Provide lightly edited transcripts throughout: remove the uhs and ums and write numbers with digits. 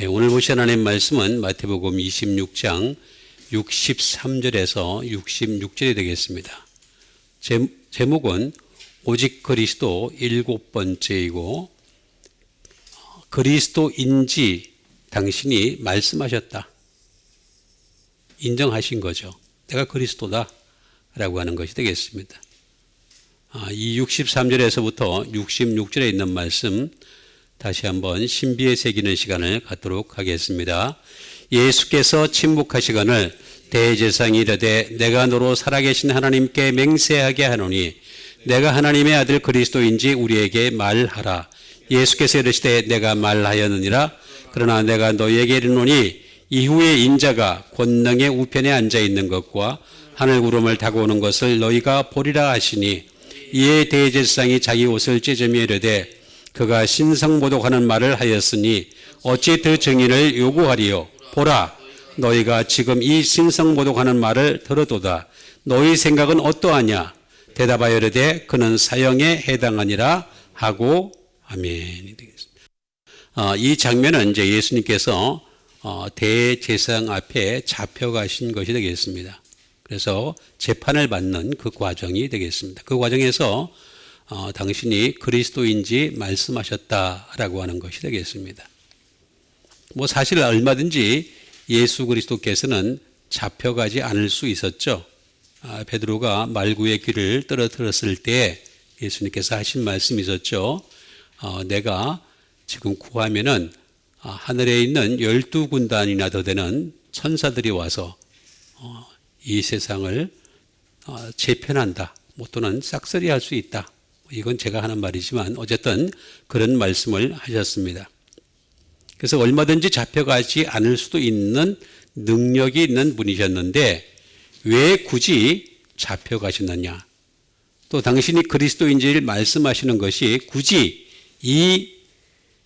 오늘 보실 하나님 말씀은 마태복음 26장 63절에서 66절이 되겠습니다. 제목은 오직 그리스도 7번째이고 그리스도인지 당신이 말씀하셨다. 인정하신 거죠. 내가 그리스도다 라고 하는 것이 되겠습니다. 이 63절에서부터 66절에 있는 말씀 다시 한번 신비에 새기는 시간을 갖도록 하겠습니다. 예수께서 침묵하시거늘 대제사장이 이르되 내가 너로 살아계신 하나님께 맹세하게 하노니 내가 하나님의 아들 그리스도인지 우리에게 말하라. 예수께서 이르시되 내가 말하였느니라. 그러나 내가 너희에게 이르노니 이후에 인자가 권능의 우편에 앉아 있는 것과 하늘 구름을 타고 오는 것을 너희가 보리라 하시니 이에 대제사장이 자기 옷을 찢으며 이르되 그가 신성모독하는 말을 하였으니 어찌 그 증인을 요구하리요. 보라, 너희가 지금 이 신성모독하는 말을 들어도다. 너희 생각은 어떠하냐? 대답하여 이르되 그는 사형에 해당하니라 하고 아멘. 이 장면은 이제 예수님께서 대제사장 앞에 잡혀가신 것이 되겠습니다. 그래서 재판을 받는 그 과정이 되겠습니다. 그 과정에서 당신이 그리스도인지 말씀하셨다라고 하는 것이 되겠습니다. 사실 얼마든지 예수 그리스도께서는 잡혀가지 않을 수 있었죠. 베드로가 말구의 귀를 떨어뜨렸을 때 예수님께서 하신 말씀이 있었죠. 내가 지금 구하면은 하늘에 있는 12군단이나 더 되는 천사들이 와서 이 세상을 재편한다. 또는 싹쓸이할 수 있다. 이건 제가 하는 말이지만 어쨌든 그런 말씀을 하셨습니다. 그래서 얼마든지 잡혀가지 않을 수도 있는 능력이 있는 분이셨는데 왜 굳이 잡혀가셨느냐. 또 당신이 그리스도인지를 말씀하시는 것이 굳이 이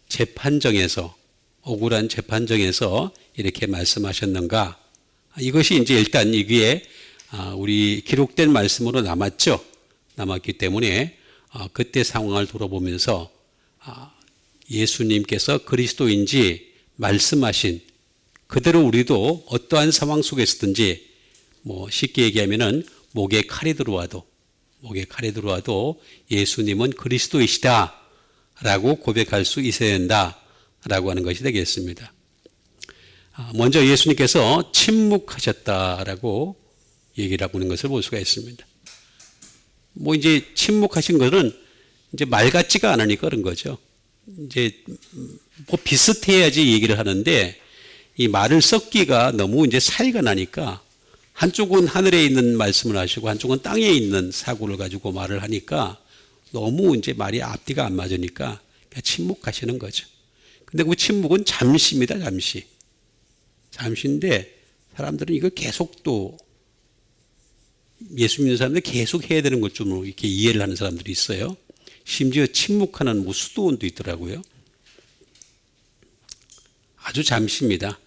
재판정에서 억울한 재판정에서 이렇게 말씀하셨는가. 이것이 이제 일단 여기에 우리 기록된 말씀으로 남았기 때문에 그때 상황을 돌아보면서 예수님께서 그리스도인지 말씀하신 그대로 우리도 어떠한 상황 속에서든지 쉽게 얘기하면은 목에 칼이 들어와도 예수님은 그리스도이시다라고 고백할 수 있어야 된다라고 하는 것이 되겠습니다. 먼저 예수님께서 침묵하셨다라고 얘기를 하고 있는 것을 볼 수가 있습니다. 이제 침묵하신 것은 이제 말 같지가 않으니까 그런 거죠. 이제 비슷해야지 얘기를 하는데 이 말을 섞기가 너무 이제 차이가 나니까 한쪽은 하늘에 있는 말씀을 하시고 한쪽은 땅에 있는 사고를 가지고 말을 하니까 너무 이제 말이 앞뒤가 안 맞으니까 그냥 침묵하시는 거죠. 근데 그 침묵은 잠시입니다. 잠시인데 사람들은 이걸 계속 또 예수 믿는 사람들 계속 해야 되는 것쯤으로 이렇게 이해를 하는 사람들이 있어요. 심지어 침묵하는 수도원도 있더라고요. 아주 잠시입니다.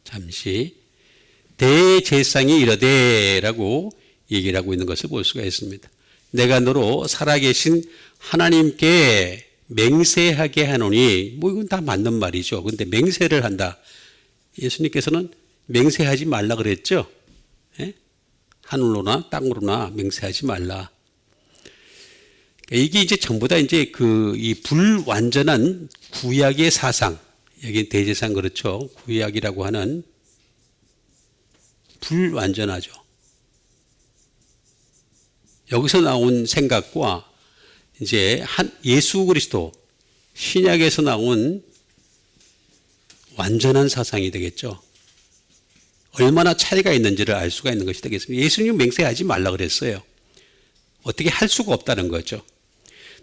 잠시. 대제사장이 이르되라고 얘기를 하고 있는 것을 볼 수가 있습니다. 내가 너로 살아계신 하나님께 맹세하게 하노니 이건 다 맞는 말이죠. 그런데 맹세를 한다. 예수님께서는 맹세하지 말라 그랬죠. 예? 하늘로나 땅으로나 맹세하지 말라. 이게 이제 전부 다 이제 이 불완전한 구약의 사상, 여기 대제사장 그렇죠. 구약이라고 하는 불완전하죠. 여기서 나온 생각과 이제 예수 그리스도 신약에서 나온 완전한 사상이 되겠죠. 얼마나 차이가 있는지를 알 수가 있는 것이 되겠습니다. 예수님 맹세하지 말라 그랬어요. 어떻게 할 수가 없다는 거죠.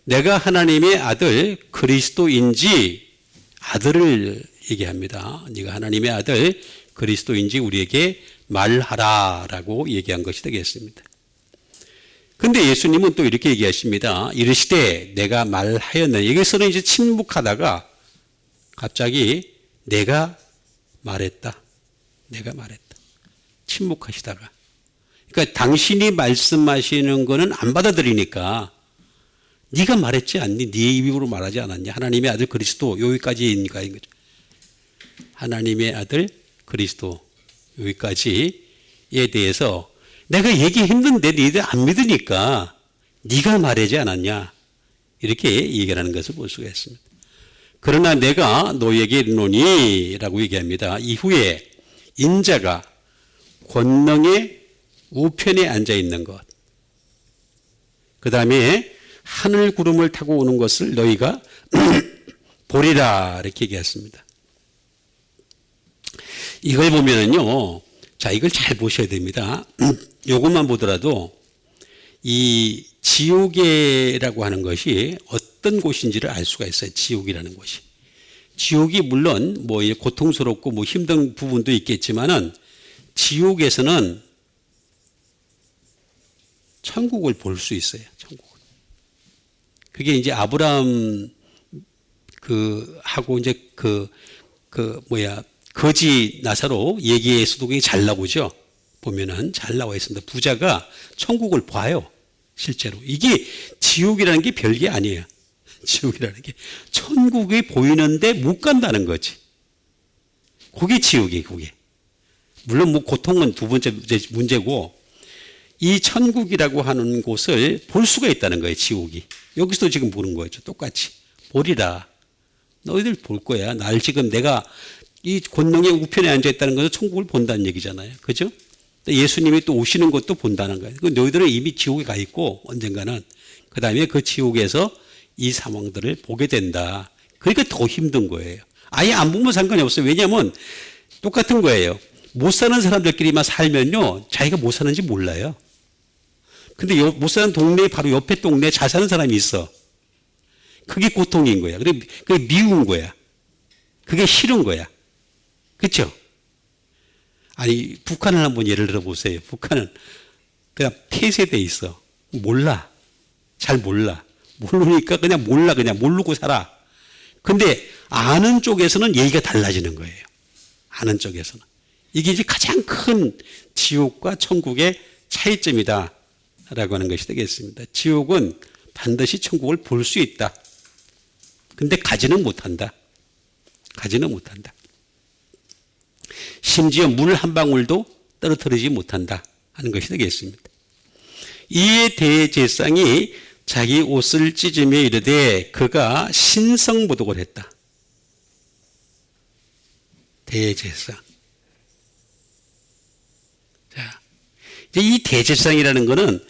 내가 하나님의 아들 그리스도인지 아들을 얘기합니다. 네가 하나님의 아들 그리스도인지 우리에게 말하라라고 얘기한 것이 되겠습니다. 근데 예수님은 또 이렇게 얘기하십니다. 이르시되 내가 말하였느냐. 여기서는 이제 침묵하다가 갑자기 내가 말했다. 침묵하시다가. 그러니까 당신이 말씀하시는 거는 안 받아들이니까 네가 말했지 않니? 네 입으로 말하지 않았냐? 하나님의 아들 그리스도 여기까지니까. 하나님의 아들 그리스도 여기까지에 대해서 내가 얘기했는데 너희들 안 믿으니까 네가 말하지 않았냐 이렇게 얘기하는 것을 볼 수가 있습니다. 그러나 내가 너희에게 이르노니 라고 얘기합니다. 이후에 인자가 권능의 우편에 앉아 있는 것, 그 다음에 하늘 구름을 타고 오는 것을 너희가 보리라 이렇게 얘기했습니다. 이걸 보면은요, 자, 이걸 잘 보셔야 됩니다. 요것만 보더라도 이 지옥이라고 하는 것이 어떤 곳인지를 알 수가 있어요. 지옥이라는 곳이. 지옥이 물론 뭐 고통스럽고 뭐 힘든 부분도 있겠지만은 지옥에서는 천국을 볼 수 있어요. 천국을. 그게 이제 아브라함 하고 이제 거지 나사로 얘기에서도 그게 잘 나오죠. 보면은 잘 나와 있습니다. 부자가 천국을 봐요. 실제로. 이게 지옥이라는 게 별게 아니에요. 지옥이라는 게 천국이 보이는데 못 간다는 거지. 그게 지옥이에요. 그게. 물론 뭐 고통은 두 번째 문제고 이 천국이라고 하는 곳을 볼 수가 있다는 거예요. 지옥이. 여기서도 지금 보는 거죠. 똑같이. 보리라. 너희들 볼 거야. 날 지금 내가 이 권능의 우편에 앉아있다는 것은 천국을 본다는 얘기잖아요. 그죠? 예수님이 또 오시는 것도 본다는 거예요. 너희들은 이미 지옥에 가 있고 언젠가는 그 다음에 그 지옥에서 이 상황들을 보게 된다. 그러니까 더 힘든 거예요. 아예 안 보면 상관이 없어요. 왜냐하면 똑같은 거예요. 못 사는 사람들끼리만 살면요, 자기가 못 사는지 몰라요. 근데 못 사는 동네 바로 옆에 동네에 잘 사는 사람이 있어. 그게 고통인 거야. 그게 미운 거야. 그게 싫은 거야. 그렇죠? 아니, 북한을 한번 예를 들어 보세요. 북한은 그냥 폐쇄돼 있어. 몰라. 잘 몰라. 모르니까 그냥 몰라. 그냥 모르고 살아. 근데 아는 쪽에서는 얘기가 달라지는 거예요. 아는 쪽에서는. 이게 이제 가장 큰 지옥과 천국의 차이점이다 라고 하는 것이 되겠습니다. 지옥은 반드시 천국을 볼 수 있다. 근데 가지는 못한다. 가지는 못한다. 심지어 물 한 방울도 떨어뜨리지 못한다 하는 것이 되겠습니다. 이에 대제사장이 자기 옷을 찢으며 이르되 그가 신성모독을 했다. 대제사장. 자, 이제 이 대제사장이라는 것은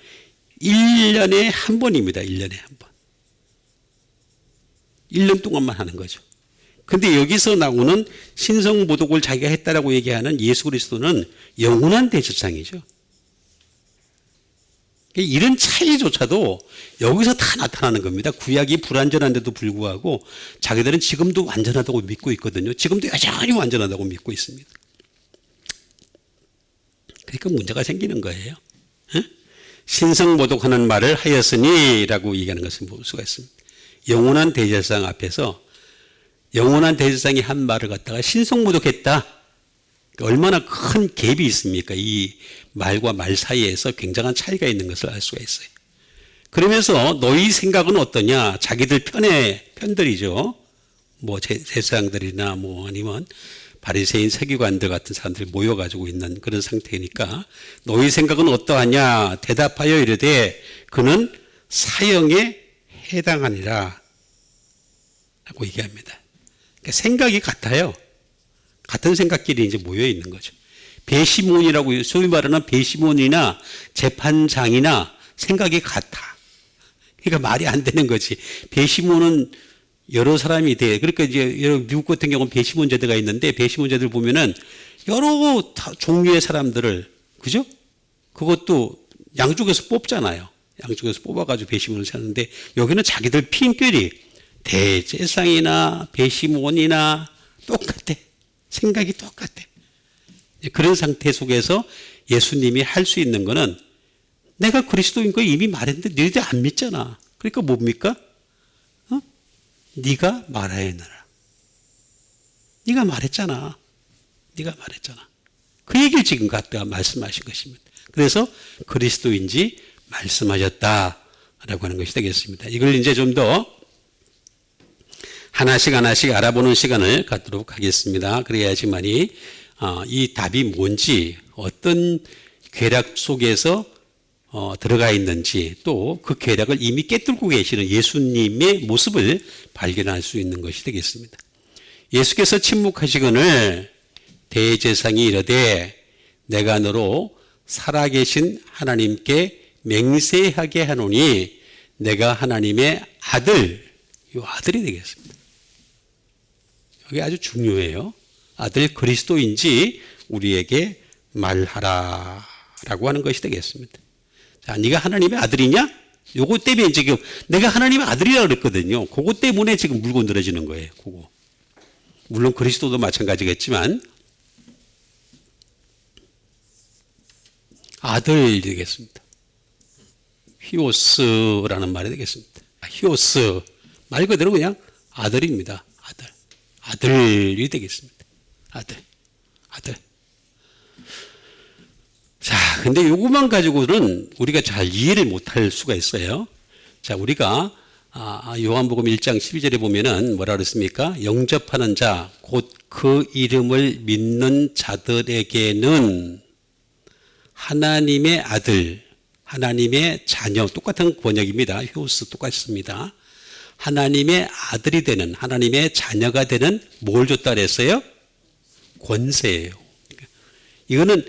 1년에 한 번입니다. 1년에 한 번. 1년 동안만 하는 거죠. 근데 여기서 나오는 신성모독을 자기가 했다라고 얘기하는 예수 그리스도는 영원한 대제사장이죠. 이런 차이조차도 여기서 다 나타나는 겁니다. 구약이 불완전한데도 불구하고 자기들은 지금도 완전하다고 믿고 있거든요. 지금도 여전히 완전하다고 믿고 있습니다. 그러니까 문제가 생기는 거예요. 신성모독하는 말을 하였으니 라고 얘기하는 것을 볼 수가 있습니다. 영원한 대제사장 앞에서 영원한 대제사장이 한 말을 갖다가 신성모독했다. 얼마나 큰 갭이 있습니까? 이 말과 말 사이에서 굉장한 차이가 있는 것을 알 수가 있어요. 그러면서 너희 생각은 어떠냐? 자기들 편들이죠. 뭐 제사장들이나 뭐 아니면 바리새인 서기관들 같은 사람들이 모여가지고 있는 그런 상태니까 너희 생각은 어떠하냐? 대답하여 이르되 그는 사형에 해당하니라 라고 얘기합니다. 그러니까 생각이 같아요. 같은 생각끼리 이제 모여 있는 거죠. 배심원이라고 소위 말하는 배심원이나 재판장이나 생각이 같아. 그러니까 말이 안 되는 거지. 배심원은 여러 사람이 돼. 그러니까 이제 미국 같은 경우는 배심원 제도가 있는데 배심원 제도를 보면은 여러 종류의 사람들을, 그죠? 그것도 양쪽에서 뽑잖아요. 양쪽에서 뽑아가지고 배심원을 찾는데 여기는 자기들 피임끼리 대제사장이나 배심원이나 똑같아. 생각이 똑같아. 그런 상태 속에서 예수님이 할 수 있는 거는 내가 그리스도인 거 이미 말했는데 너희들 안 믿잖아. 그러니까 뭡니까? 네가 말하였느라. 네가 말했잖아. 네가 말했잖아. 그 얘기를 지금 갖다가 말씀하신 것입니다. 그래서 그리스도인지 말씀하셨다라고 하는 것이 되겠습니다. 이걸 이제 좀 더 하나씩 하나씩 알아보는 시간을 갖도록 하겠습니다. 그래야지만이 이 답이 뭔지, 어떤 괴락 속에서 들어가 있는지, 또 그 괴락을 이미 깨뚫고 계시는 예수님의 모습을 발견할 수 있는 것이 되겠습니다. 예수께서 침묵하시거늘 대제사장이 이르되 내가 너로 살아계신 하나님께 맹세하게 하노니 내가 하나님의 아들, 이 아들이 되겠습니다. 이게 아주 중요해요. 아들 그리스도인지 우리에게 말하라 라고 하는 것이 되겠습니다. 자, 네가 하나님의 아들이냐? 요거 때문에 지금 내가 하나님의 아들이라고 그랬거든요. 그거 때문에 지금 물고 늘어지는 거예요. 그거. 물론 그리스도도 마찬가지겠지만 아들 되겠습니다. 히오스라는 말이 되겠습니다. 히오스 말 그대로 그냥 아들입니다. 아들이 되겠습니다. 아들. 자, 근데 요것만 가지고는 우리가 잘 이해를 못할 수가 있어요. 자, 우리가 요한복음 1장 12절에 보면은 뭐라 그랬습니까? 영접하는 자, 곧 그 이름을 믿는 자들에게는 하나님의 아들, 하나님의 자녀, 똑같은 번역입니다. 히오스 똑같습니다. 하나님의 아들이 되는, 하나님의 자녀가 되는 뭘 줬다 그랬어요? 권세예요. 이거는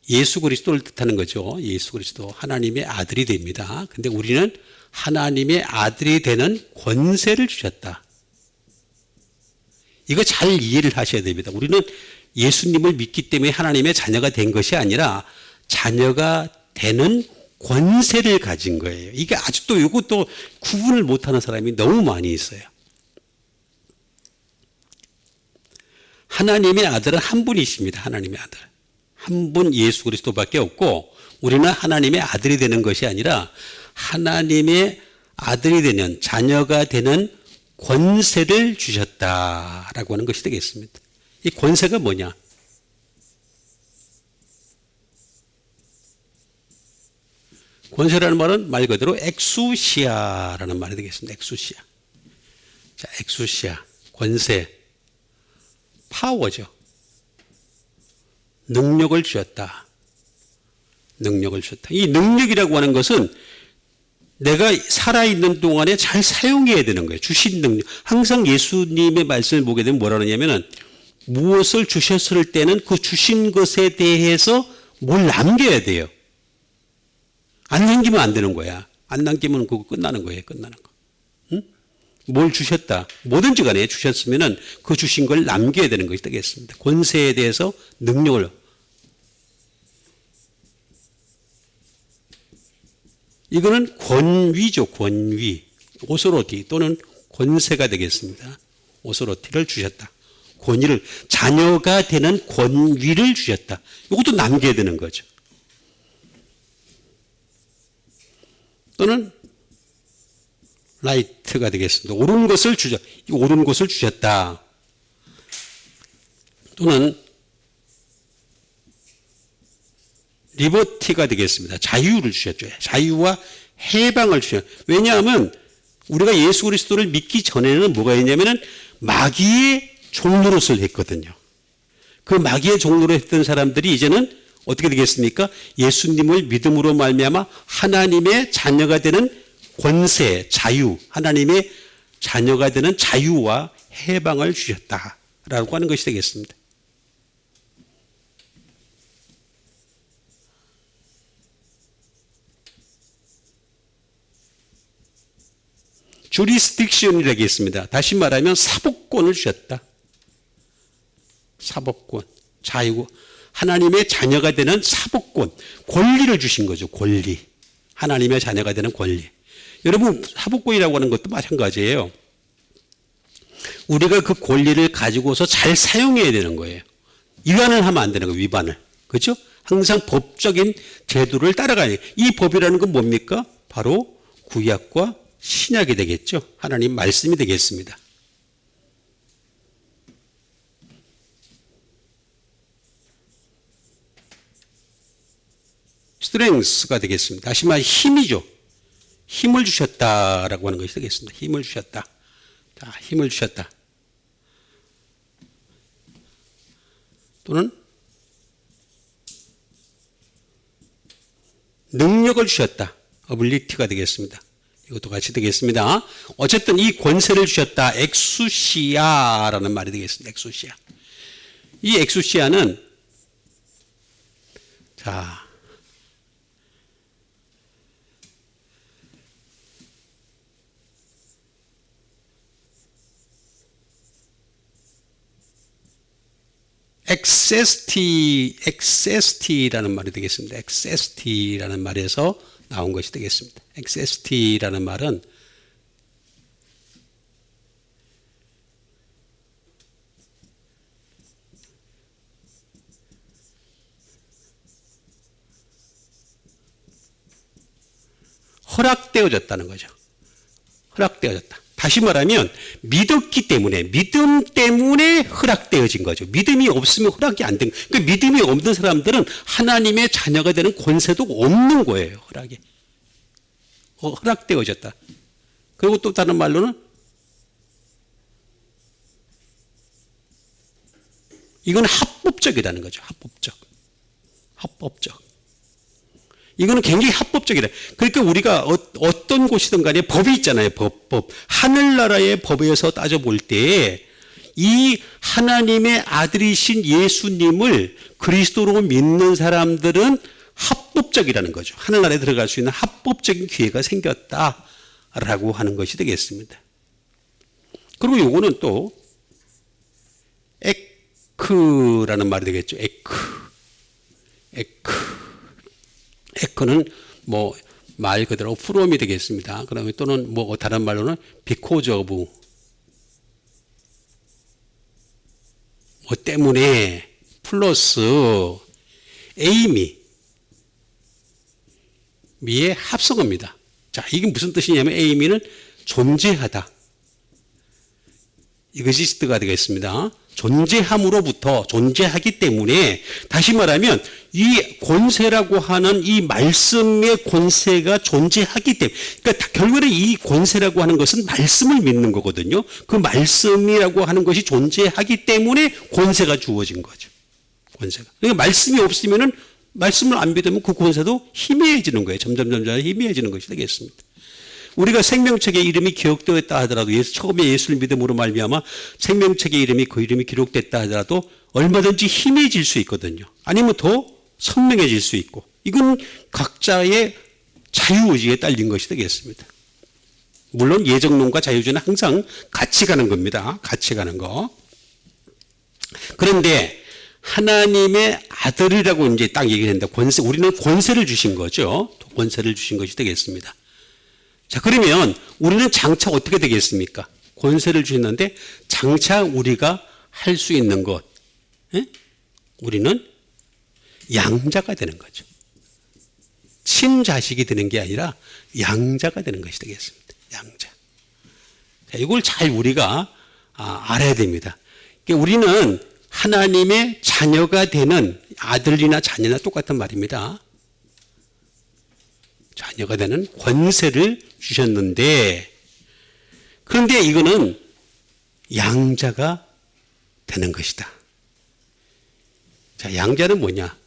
예수 그리스도를 뜻하는 거죠. 예수 그리스도 하나님의 아들이 됩니다. 근데 우리는 하나님의 아들이 되는 권세를 주셨다. 이거 잘 이해를 하셔야 됩니다. 우리는 예수님을 믿기 때문에 하나님의 자녀가 된 것이 아니라 자녀가 되는 권세를 가진 거예요. 이게 아직도 이것도 구분을 못하는 사람이 너무 많이 있어요. 하나님의 아들은 한 분이십니다. 하나님의 아들. 한 분 예수 그리스도밖에 없고 우리는 하나님의 아들이 되는 것이 아니라 하나님의 아들이 되는 자녀가 되는 권세를 주셨다라고 하는 것이 되겠습니다. 이 권세가 뭐냐? 권세라는 말은 말 그대로 엑수시아라는 말이 되겠습니다. 엑수시아. 자, 엑수시아. 권세. 파워죠. 능력을 주셨다. 능력을 주셨다. 이 능력이라고 하는 것은 내가 살아있는 동안에 잘 사용해야 되는 거예요. 주신 능력. 항상 예수님의 말씀을 보게 되면 뭐라 그러냐면은 무엇을 주셨을 때는 그 주신 것에 대해서 뭘 남겨야 돼요. 안 남기면 안 되는 거야. 안 남기면 그거 끝나는 거예요. 끝나는 거. 응? 뭘 주셨다. 뭐든지 간에 주셨으면은 그 주신 걸 남겨야 되는 것이 되겠습니다. 권세에 대해서 능력을. 이거는 권위죠. 권위. 오소로티 또는 권세가 되겠습니다. 오소로티를 주셨다. 권위를, 자녀가 되는 권위를 주셨다. 이것도 남겨야 되는 거죠. 또는 라이트가 되겠습니다. 옳은 것을 옳은 것을 주셨다. 또는 리버티가 되겠습니다. 자유를 주셨죠. 자유와 해방을 주셨죠. 왜냐하면 우리가 예수 그리스도를 믿기 전에는 뭐가 있냐면은 마귀의 종노릇을 했거든요. 그 마귀의 종노릇 했던 사람들이 이제는 어떻게 되겠습니까? 예수님을 믿음으로 말미암아 하나님의 자녀가 되는 권세, 자유, 하나님의 자녀가 되는 자유와 해방을 주셨다라고 하는 것이 되겠습니다. 주리스딕션이라고 했습니다. 다시 말하면 사법권을 주셨다. 사법권, 자유, 하나님의 자녀가 되는 사법권, 권리를 주신 거죠. 권리. 하나님의 자녀가 되는 권리. 여러분, 사법권이라고 하는 것도 마찬가지예요. 우리가 그 권리를 가지고서 잘 사용해야 되는 거예요. 위반을 하면 안 되는 거예요. 위반을. 그렇죠? 항상 법적인 제도를 따라가야 돼요. 이 법이라는 건 뭡니까? 바로 구약과 신약이 되겠죠. 하나님 말씀이 되겠습니다. 스트렝스가 되겠습니다. 다시 말해 힘이죠. 힘을 주셨다라고 하는 것이 되겠습니다. 힘을 주셨다. 자, 힘을 주셨다. 또는 능력을 주셨다. 어빌리티가 되겠습니다. 이것도 같이 되겠습니다. 어쨌든 이 권세를 주셨다. 엑수시아라는 말이 되겠습니다. 엑수시아. 이 엑수시아는 자, 엑세스티라는 말이 되겠습니다. 엑세스티라는 말에서 나온 것이 되겠습니다. 엑세스티라는 말은 허락되어졌다는 거죠. 허락되어졌다. 다시 말하면 믿었기 때문에, 믿음 때문에 허락되어진 거죠. 믿음이 없으면 허락이 안 된 거예요. 그러니까 믿음이 없는 사람들은 하나님의 자녀가 되는 권세도 없는 거예요. 허락이. 허락되어졌다. 그리고 또 다른 말로는 이건 합법적이라는 거죠. 합법적. 이거는 굉장히 합법적이다. 그러니까 우리가 어떤 곳이든 간에 법이 있잖아요. 법. 하늘나라의 법에서 따져볼 때 이 하나님의 아들이신 예수님을 그리스도로 믿는 사람들은 합법적이라는 거죠. 하늘나라에 들어갈 수 있는 합법적인 기회가 생겼다라고 하는 것이 되겠습니다. 그리고 요거는 또 에크라는 말이 되겠죠. 에크는 뭐 말 그대로 프롬이 되겠습니다. 그러면 또는 뭐 다른 말로는 because of 뭐 때문에 플러스 미의 합성어입니다. 자, 이게 무슨 뜻이냐면 에이미는 존재하다. 이것이 뜻가 되겠습니다. 존재함으로부터 존재하기 때문에 다시 말하면 이 권세라고 하는 이 말씀의 권세가 존재하기 때문에 그러니까 결국에는 이 권세라고 하는 것은 말씀을 믿는 거거든요. 그 말씀이라고 하는 것이 존재하기 때문에 권세가 주어진 거죠. 권세가. 그러니까 말씀이 없으면은 말씀을 안 믿으면 그 권세도 희미해지는 거예요. 점점 희미해지는 것이 되겠습니다. 우리가 생명책의 이름이 기록되었다 하더라도 처음에 예수를 믿음으로 말미암아 생명책의 이름이 그 이름이 기록됐다 하더라도 얼마든지 희미해질 수 있거든요. 아니면 더 선명해질 수 있고 이건 각자의 자유의지에 딸린 것이 되겠습니다. 물론 예정론과 자유주의는 항상 같이 가는 겁니다. 같이 가는 거. 그런데 하나님의 아들이라고 이제 딱 얘기했는데 권세, 우리는 권세를 주신 거죠. 권세를 주신 것이 되겠습니다. 자, 그러면 우리는 장차 어떻게 되겠습니까? 권세를 주셨는데 장차 우리가 할 수 있는 것, 우리는 양자가 되는 거죠. 친자식이 되는 게 아니라 양자가 되는 것이 되겠습니다. 양자. 자, 이걸 잘 우리가 알아야 됩니다. 그러니까 우리는 하나님의 자녀가 되는 아들이나 자녀나 똑같은 말입니다. 자녀가 되는 권세를 주셨는데 그런데 이거는 양자가 되는 것이다. 자, 양자는 뭐냐?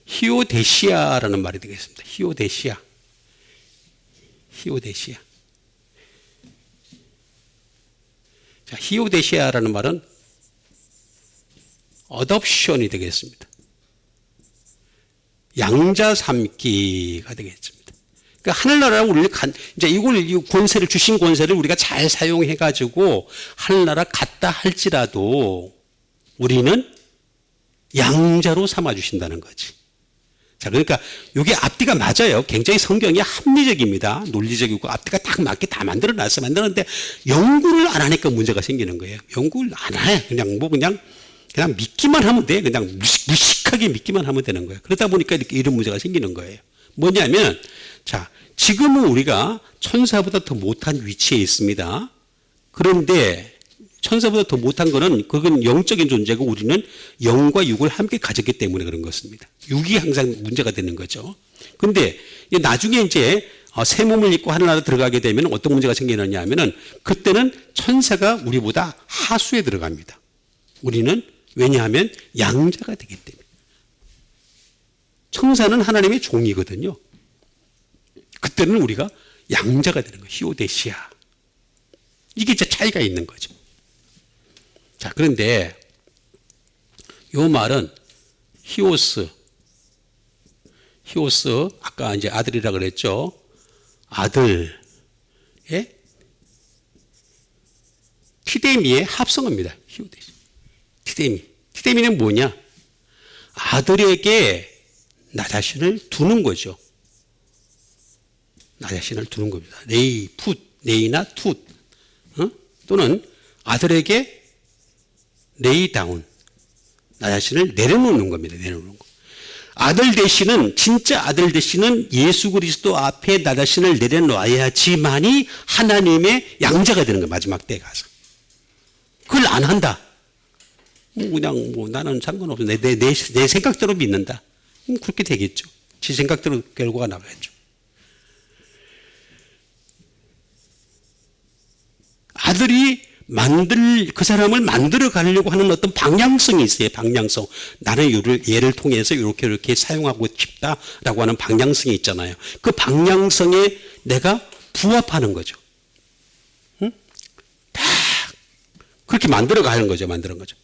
히오데시아라는 말이 되겠습니다. 히오데시아. 자, 히오데시아라는 말은 어덥션이 되겠습니다. 양자 삼기가 되겠습니다. 그러니까 하늘나라를 우리를 이제 이 권세를 주신 권세를 우리가 잘 사용해 가지고 하늘나라 갔다 할지라도 우리는 양자로 삼아 주신다는 거지. 자, 그러니까 이게 앞뒤가 맞아요. 굉장히 성경이 합리적입니다. 논리적이고 앞뒤가 딱 맞게 다 만들어놨어. 만드는데 연구를 안 하니까 문제가 생기는 거예요. 연구를 안 해. 그냥 믿기만 하면 돼. 그냥 무식하게 믿기만 하면 되는 거예요. 그러다 보니까 이렇게 이런 문제가 생기는 거예요. 뭐냐면, 자, 지금은 우리가 천사보다 더 못한 위치에 있습니다. 그런데 천사보다 더 못한 거는 그건 영적인 존재고 우리는 영과 육을 함께 가졌기 때문에 그런 것입니다. 육이 항상 문제가 되는 거죠. 근데 나중에 이제 새 몸을 입고 하늘나라 들어가게 되면 어떤 문제가 생기느냐 하면은 그때는 천사가 우리보다 하수에 들어갑니다. 우리는 왜냐하면 양자가 되기 때문에. 천사는 하나님의 종이거든요. 그때는 우리가 양자가 되는 거예요. 히오데시아. 이게 이제 차이가 있는 거죠. 자, 그런데 요 말은 히오스, 아까 이제 아들이라 그랬죠. 아들의 티데미의 합성어입니다. 히오데시. 티데미는 뭐냐? 아들에게 나 자신을 두는 거죠. 나 자신을 두는 겁니다. 네이나 툭, 또는 아들에게 레이다운, 나 자신을 내려놓는 겁니다. 내려놓는 거. 아들 되시는, 진짜 아들 되시는 예수 그리스도 앞에 나 자신을 내려놓아야지만이 하나님의 양자가 되는 거예요. 마지막 때에 가서. 그걸 안 한다. 그냥 나는 상관없어. 내 생각대로 믿는다. 그렇게 되겠죠. 지 생각대로 결과가 나가겠죠. 아들이 그 사람을 만들어 가려고 하는 어떤 방향성이 있어요. 방향성. 나는 얘를 통해서 이렇게 사용하고 싶다라고 하는 방향성이 있잖아요. 그 방향성에 내가 부합하는 거죠. 응? 다 그렇게 만들어 가는 거죠. 만드는 거죠.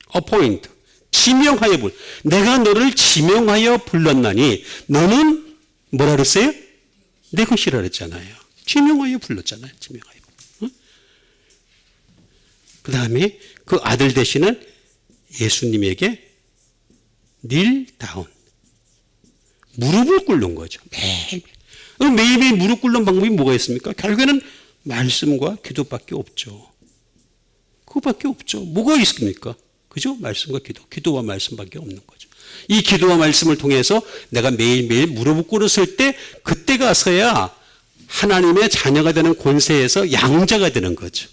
어포인트. 지명하여 내가 너를 지명하여 불렀나니 너는 뭐라 그랬어요? 내 것이라 그랬잖아요. 지명하여 불렀잖아요. 지명하여. 응? 그 다음에 그 아들 되시는 예수님에게 닐다운. 무릎을 꿇는 거죠. 매일매일 무릎 꿇는 방법이 뭐가 있습니까? 결국에는 말씀과 기도밖에 없죠. 그거밖에 없죠. 뭐가 있습니까? 그죠? 말씀과 기도와 말씀밖에 없는 거죠. 이 기도와 말씀을 통해서 내가 매일매일 무릎을 꿇었을 때 그때 가서야 하나님의 자녀가 되는 권세에서 양자가 되는 거죠.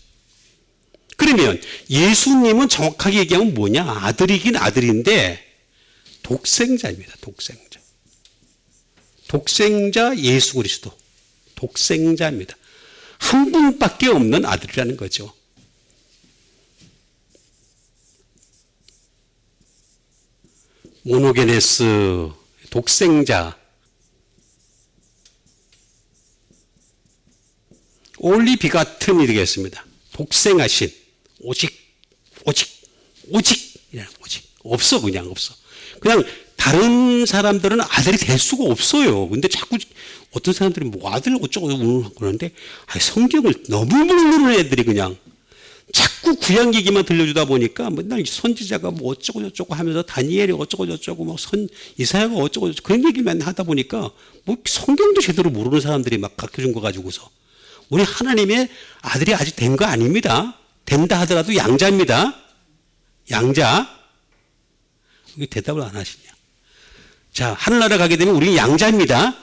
그러면 예수님은 정확하게 얘기하면 뭐냐? 아들이긴 아들인데 독생자입니다. 독생자. 독생자 예수 그리스도. 독생자입니다. 한 분밖에 없는 아들이라는 거죠. 모노게네스, 독생자, 올리 비가튼이 되겠습니다. 독생하신, 오직, 없어, 그냥 없어. 그냥 다른 사람들은 아들이 될 수가 없어요. 근데 자꾸 어떤 사람들이 뭐 아들 어쩌고 그러는데, 성경을 너무 모르는 애들이 그냥 자꾸 구약 얘기만 들려주다 보니까 맨날 선지자가 뭐 어쩌고 저쩌고 하면서 다니엘이 어쩌고 저쩌고 뭐 이사야가 어쩌고 저쩌고 그런 얘기만 하다 보니까 뭐 성경도 제대로 모르는 사람들이 막 가르쳐준 거 가지고서 우리 하나님의 아들이 아직 된 거 아닙니다. 된다 하더라도 양자입니다. 양자. 왜 대답을 안 하시냐. 자, 하늘나라 가게 되면 우리는 양자입니다.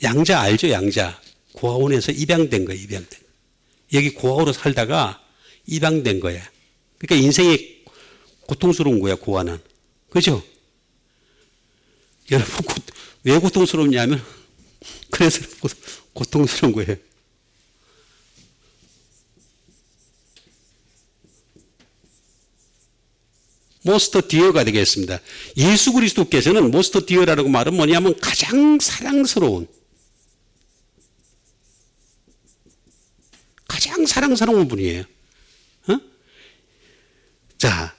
양자 알죠? 양자. 고아원에서 입양된 거예요. 입양된 거. 여기 고아로 살다가 입양된 거야. 그러니까 인생이 고통스러운 거야, 고아는. 그죠? 여러분, 왜 고통스럽냐면, 그래서 고통스러운 거예요. 모스터 디어가 되겠습니다. 예수 그리스도께서는 모스터 디어라고 말은 뭐냐면 가장 사랑스러운 분이에요. 자,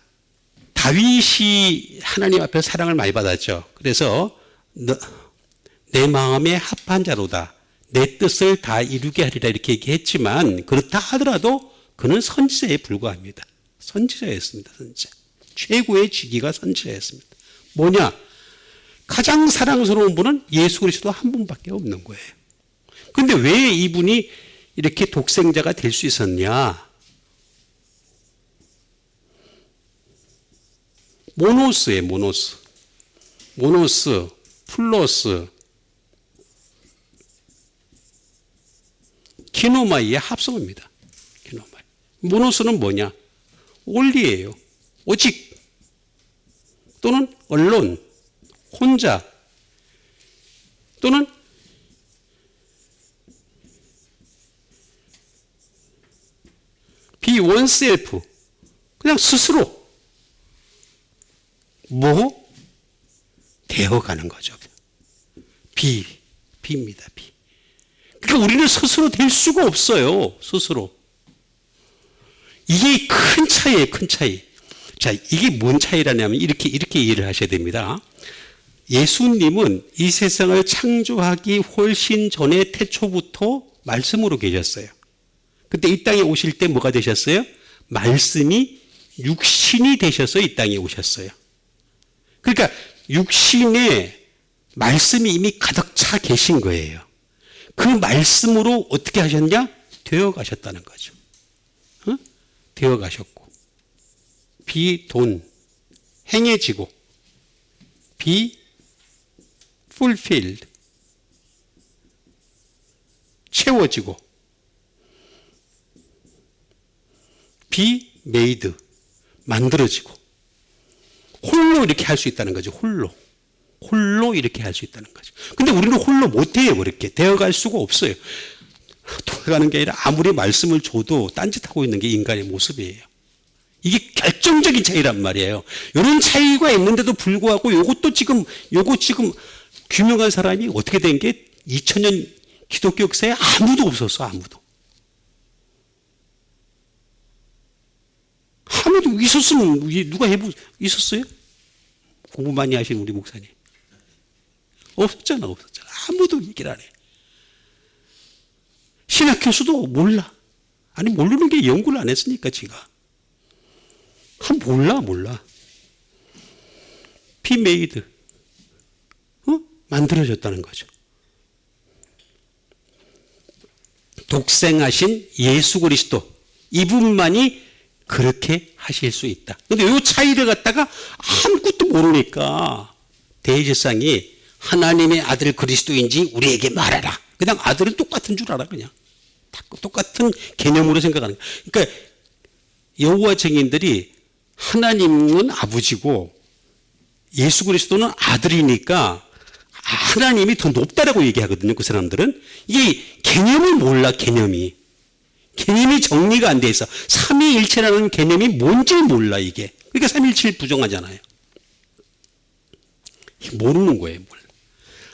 다윗이 하나님 앞에 사랑을 많이 받았죠. 그래서 내 마음에 합한 자로다. 내 뜻을 다 이루게 하리라 이렇게 얘기했지만 그렇다 하더라도 그는 선지자에 불과합니다. 선지자였습니다. 선지자. 최고의 직위가 선지자였습니다. 뭐냐? 가장 사랑스러운 분은 예수 그리스도 한 분밖에 없는 거예요. 그런데 왜 이분이 이렇게 독생자가 될 수 있었냐? 모노스예요. 모노스 플러스 키노마이의 합성입니다. 키노마이. 모노스는 뭐냐? 올리예요. 오직 또는 alone, 혼자, 또는 be oneself, 그냥 스스로 되어가는 거죠. 비입니다. 그러니까 우리는 스스로 될 수가 없어요. 스스로. 이게 큰 차이예요. 큰 차이. 자, 이게 뭔 차이라냐면 이렇게 이해를 하셔야 됩니다. 예수님은 이 세상을 창조하기 훨씬 전에 태초부터 말씀으로 계셨어요. 그때 이 땅에 오실 때 뭐가 되셨어요? 말씀이 육신이 되셔서 이 땅에 오셨어요. 그러니까 육신에 말씀이 이미 가득 차 계신 거예요. 그 말씀으로 어떻게 하셨냐? 되어 가셨다는 거죠. 되어 가셨고, 돈, 행해지고, fulfilled, 채워지고, made, 만들어지고, 홀로 이렇게 할 수 있다는 거죠. 홀로 이렇게 할 수 있다는 거죠. 근데 우리는 홀로 못해요. 그렇게 되어갈 수가 없어요. 돌아가는 게 아니라 아무리 말씀을 줘도 딴짓하고 있는 게 인간의 모습이에요. 이게 결정적인 차이란 말이에요. 이런 차이가 있는데도 불구하고 요거 지금 규명한 사람이 어떻게 된 게 2000년 기독교 역사에 아무도 없었어. 아무도 있었으면 누가 있었어요? 공부 많이 하신 우리 목사님. 없었잖아. 아무도 얘기를 안 해. 신학 교수도 몰라. 아니, 모르는 게 연구를 안 했으니까 지가. 몰라. made, 만들어졌다는 거죠. 독생하신 예수 그리스도, 이분만이 그렇게 하실 수 있다. 근데 이 차이를 갖다가 아무것도 모르니까 대제사장이 하나님의 아들 그리스도인지 우리에게 말하라. 그냥 아들은 똑같은 줄 알아. 그냥 똑같은 개념으로 생각하는 거야. 그러니까 여호와 증인들이 하나님은 아버지고 예수 그리스도는 아들이니까 하나님이 더 높다라고 얘기하거든요. 그 사람들은. 이게 개념을 몰라. 개념이 정리가 안 돼 있어. 삼위일체라는 개념이 뭔지 몰라. 이게. 그러니까 삼위일체를 부정하잖아요. 모르는 거예요.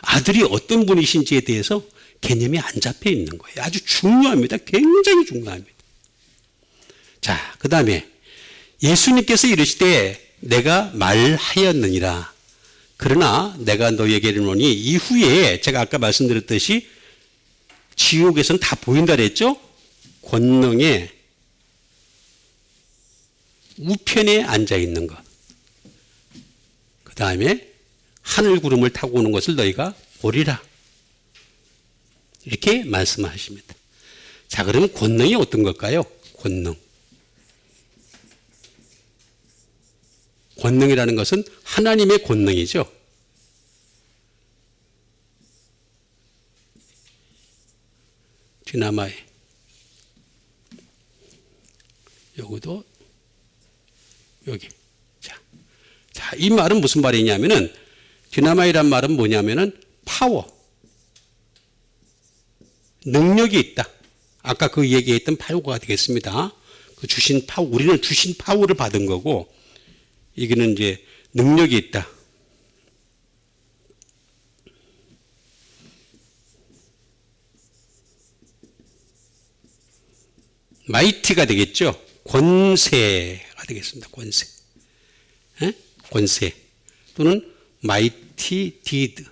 아들이 어떤 분이신지에 대해서 개념이 안 잡혀 있는 거예요. 아주 중요합니다. 굉장히 중요합니다. 자, 그 다음에 예수님께서 이르시되 내가 말하였느니라. 그러나 내가 너에게 이르노니 이후에 제가 아까 말씀드렸듯이 지옥에서는 다 보인다 그랬죠? 권능의 우편에 앉아 있는 것. 그 다음에 하늘 구름을 타고 오는 것을 너희가 보리라. 이렇게 말씀하십니다. 자, 그러면 권능이 어떤 걸까요? 권능이라는 것은 하나님의 권능이죠. 디나마이. 요것도 여기. 자, 이 말은 무슨 말이냐면은 디나마이란 말은 뭐냐면은 파워. 능력이 있다. 아까 그 얘기했던 파워가 되겠습니다. 그 주신 파워, 우리는 주신 파워를 받은 거고, 이게는 이제 능력이 있다. 마이티가 되겠죠. 권세가 되겠습니다. 권세. 또는 마이티 디드.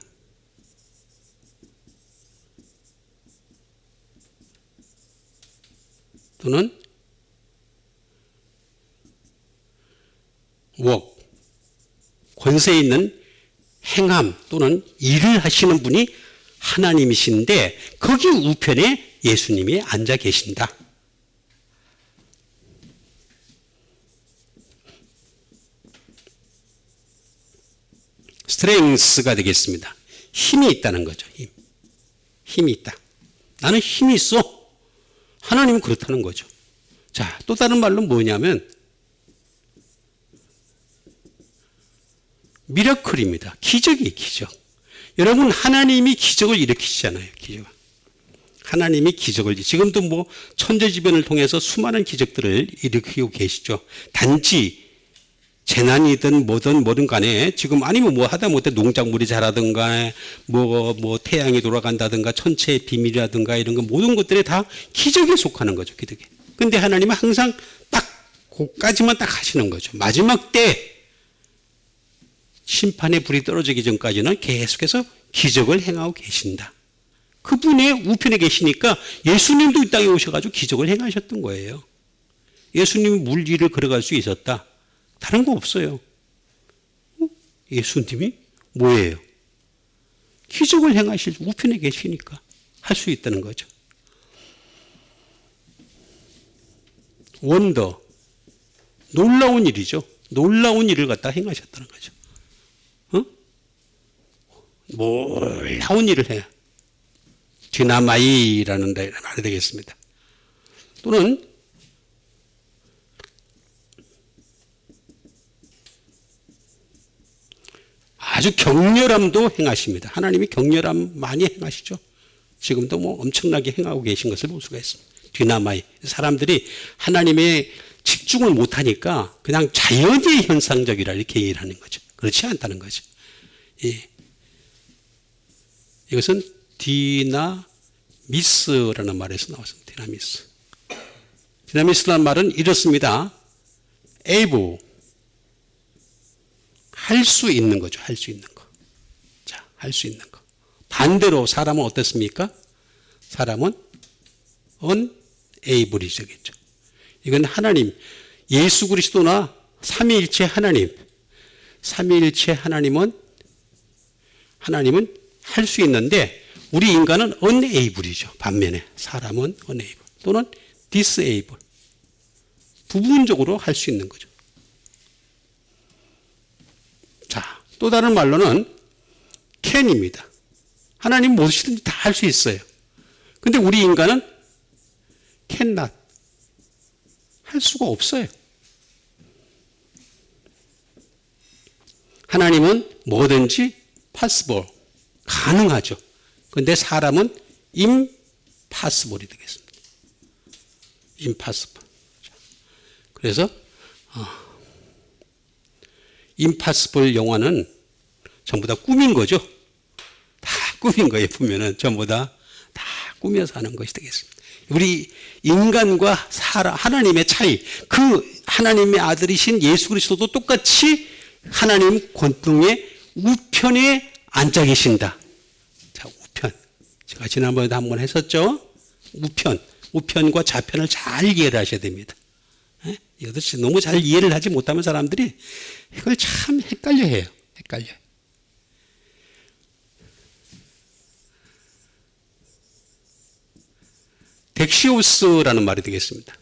또는 웍, 권세 있는 행함 또는 일을 하시는 분이 하나님이신데 거기 우편에 예수님이 앉아 계신다. 스트렝스가 되겠습니다. 힘이 있다는 거죠. 힘이 있다. 나는 힘이 있어. 하나님은 그렇다는 거죠. 자, 또 다른 말로 뭐냐면 미라클입니다. 기적이에요, 기적. 여러분, 하나님이 기적을 일으키시잖아요, 기적. 하나님이 기적을, 지금도 뭐 천재지변을 통해서 수많은 기적들을 일으키고 계시죠. 단지 재난이든 뭐든 간에 지금 아니면 뭐 하다못해 농작물이 자라든가 뭐 태양이 돌아간다든가 천체의 비밀이라든가 이런 거 모든 것들이 다 기적에 속하는 거죠, 기적에. 근데 하나님은 항상 딱 그까지만 딱 하시는 거죠. 마지막 때 심판의 불이 떨어지기 전까지는 계속해서 기적을 행하고 계신다. 그분의 우편에 계시니까 예수님도 이 땅에 오셔가지고 기적을 행하셨던 거예요. 예수님이 물 위를 걸어갈 수 있었다. 다른 거 없어요. 예수님이 뭐예요? 기적을 행하실 우편에 계시니까 할 수 있다는 거죠. 원더, 놀라운 일이죠. 놀라운 일을 갖다 행하셨다는 거죠. 놀라운 일을 해야 디나마이라는 말이 되겠습니다. 또는 아주 격렬함도 행하십니다. 하나님이 격렬함 많이 행하시죠. 지금도 뭐 엄청나게 행하고 계신 것을 볼 수가 있습니다. 디나마이. 사람들이 하나님의 집중을 못하니까 그냥 자연의 현상적이라 이렇게 얘기를 하는 거죠. 그렇지 않다는 거죠. 예. 이것은 디나미스라는 말에서 나왔습니다. 디나미스. 디나미스라는 말은 이렇습니다. able. 할 수 있는 거죠. 할 수 있는 거. 자, 할 수 있는 거. 반대로 사람은 어떻습니까? 사람은 unable이죠. 이건 하나님, 예수 그리스도나 삼위일체 하나님, 삼위일체 하나님은 할 수 있는데 우리 인간은 unable이죠. 반면에 사람은 unable 또는 disable. 부분적으로 할 수 있는 거죠. 자, 또 다른 말로는 can입니다. 하나님 무엇이든지 다 할 수 있어요. 근데 우리 인간은 cannot. 할 수가 없어요. 하나님은 뭐든지 possible. 가능하죠. 근데 사람은 impossible이 되겠습니다. impossible. 그래서 임파서블 영화는 전부 다 꿈인 거죠. 다 꿈인 거예요. 보면은 전부 다 꾸며서 하는 것이 되겠습니다. 우리 인간과 하나님의 차이, 그 하나님의 아들이신 예수 그리스도도 똑같이 하나님 권능의 우편에 앉아 계신다. 자, 우편. 제가 지난번에도 한번 했었죠. 우편과 좌편을 잘 이해를 하셔야 됩니다. 이것도 너무 잘 이해를 하지 못하면 사람들이 이걸 참 헷갈려 해요. 헷갈려요. 덱시오스라는 말이 되겠습니다.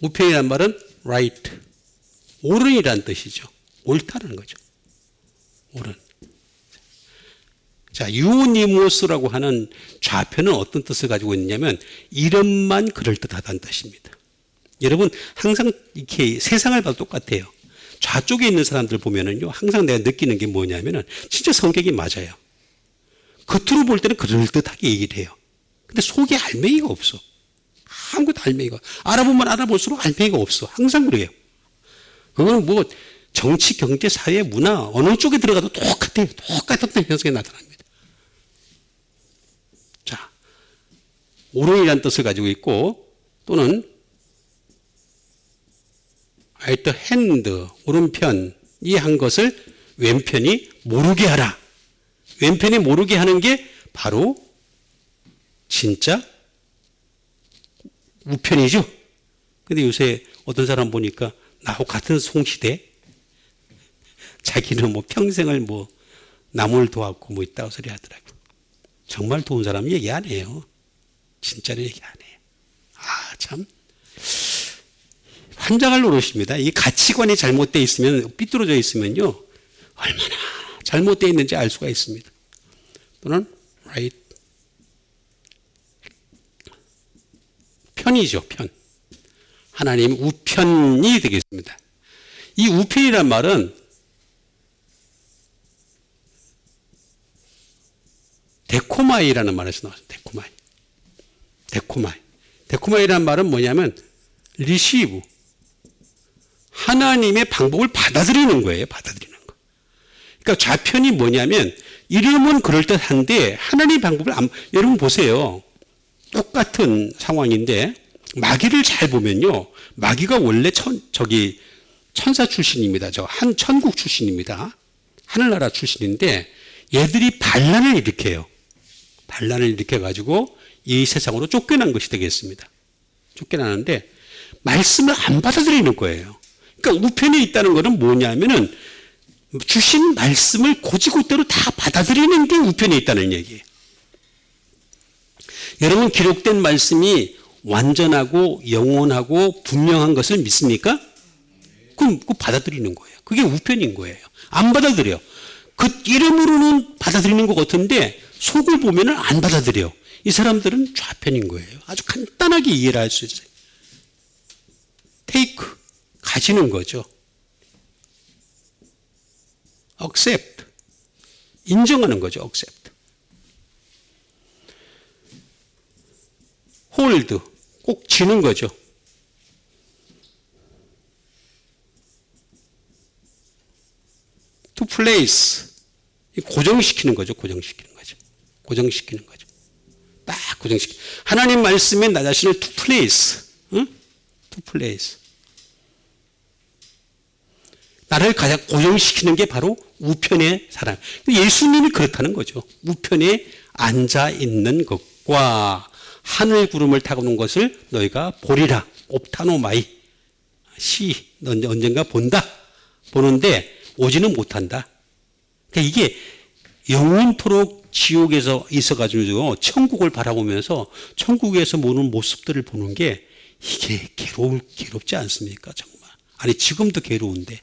우편이라는 말은 right, 옳은이라는 뜻이죠. 옳다는 거죠. 옳은. 자, 유니모스라고 하는 좌편은 어떤 뜻을 가지고 있냐면 이름만 그럴듯하다는 뜻입니다. 여러분 항상 이렇게 세상을 봐도 똑같아요. 좌쪽에 있는 사람들 보면은요, 항상 내가 느끼는 게 뭐냐면은 진짜 성격이 맞아요. 겉으로 볼 때는 그럴듯하게 얘기를 해요. 근데 속에 알맹이가 없어. 아무것도 알맹이가. 알아보면 알아볼수록 알맹이가 없어. 항상 그래요. 그거는 뭐 정치, 경제, 사회, 문화 어느 쪽에 들어가도 똑같아요. 똑같은 현상이 나타납니다. 자, 옳은이라는 뜻을 가지고 있고 또는 right hand, 오른편이 한 것을 왼편이 모르게 하라. 왼편이 모르게 하는 게 바로 진짜 우편이죠. 근데 요새 어떤 사람 보니까 나하고 같은 송시대, 자기는 뭐 평생을 뭐 남을 도왔고 뭐 있다고 소리 하더라고요. 정말 도운 사람 얘기 안 해요. 진짜로 얘기 안 해요. 아, 참. 환장할 노릇입니다. 이 가치관이 잘못되어 있으면, 삐뚤어져 있으면요, 얼마나 잘못되어 있는지 알 수가 있습니다. 또는 right, 편이죠, 편. 하나님 우편이 되겠습니다. 이 우편이란 말은 데코마이라는 말에서 나왔습니다. 데코마이. 데코마이. 데코마이라는 말은 뭐냐면 리시브. 하나님의 방법을 받아들이는 거예요. 받아들이는 거. 그러니까 좌편이 뭐냐면 이름은 그럴듯한데 하나님의 방법을 여러분 보세요. 똑같은 상황인데 마귀를 잘 보면요. 마귀가 원래 천사 출신입니다. 천국 출신입니다. 하늘나라 출신인데 얘들이 반란을 일으켜요. 반란을 일으켜가지고 이 세상으로 쫓겨난 것이 되겠습니다. 쫓겨나는데 말씀을 안 받아들이는 거예요. 그러니까 우편에 있다는 것은 뭐냐면은 주신 말씀을 곧이곧대로 다 받아들이는 게 우편에 있다는 얘기예요. 여러분 기록된 말씀이 완전하고 영원하고 분명한 것을 믿습니까? 그럼 그거 받아들이는 거예요. 그게 우편인 거예요. 안 받아들여. 그 이름으로는 받아들이는 것 같은데 속을 보면은 안 받아들여. 이 사람들은 좌편인 거예요. 아주 간단하게 이해를 할 수 있어요. take, 가지는 거죠. accept, 인정하는 거죠. accept. hold, 꼭 쥐는 거죠. to place, 고정시키는 거죠. 고정시키는 거죠. 고정시키는 거죠. 딱 고정시키. 하나님 말씀에 나 자신을 to place, 응? to place. 나를 가장 고정시키는 게 바로 우편의 사람. 예수님이 그렇다는 거죠. 우편에 앉아 있는 것과 하늘 구름을 타고 오는 것을 너희가 보리라. 옵타노마이. 넌 언젠가 본다. 보는데 오지는 못한다. 그러니까 이게 영원토록 지옥에서 있어가지고 천국을 바라보면서 천국에서 보는 모습들을 보는 게 이게 괴롭지 않습니까? 정말. 아니 지금도 괴로운데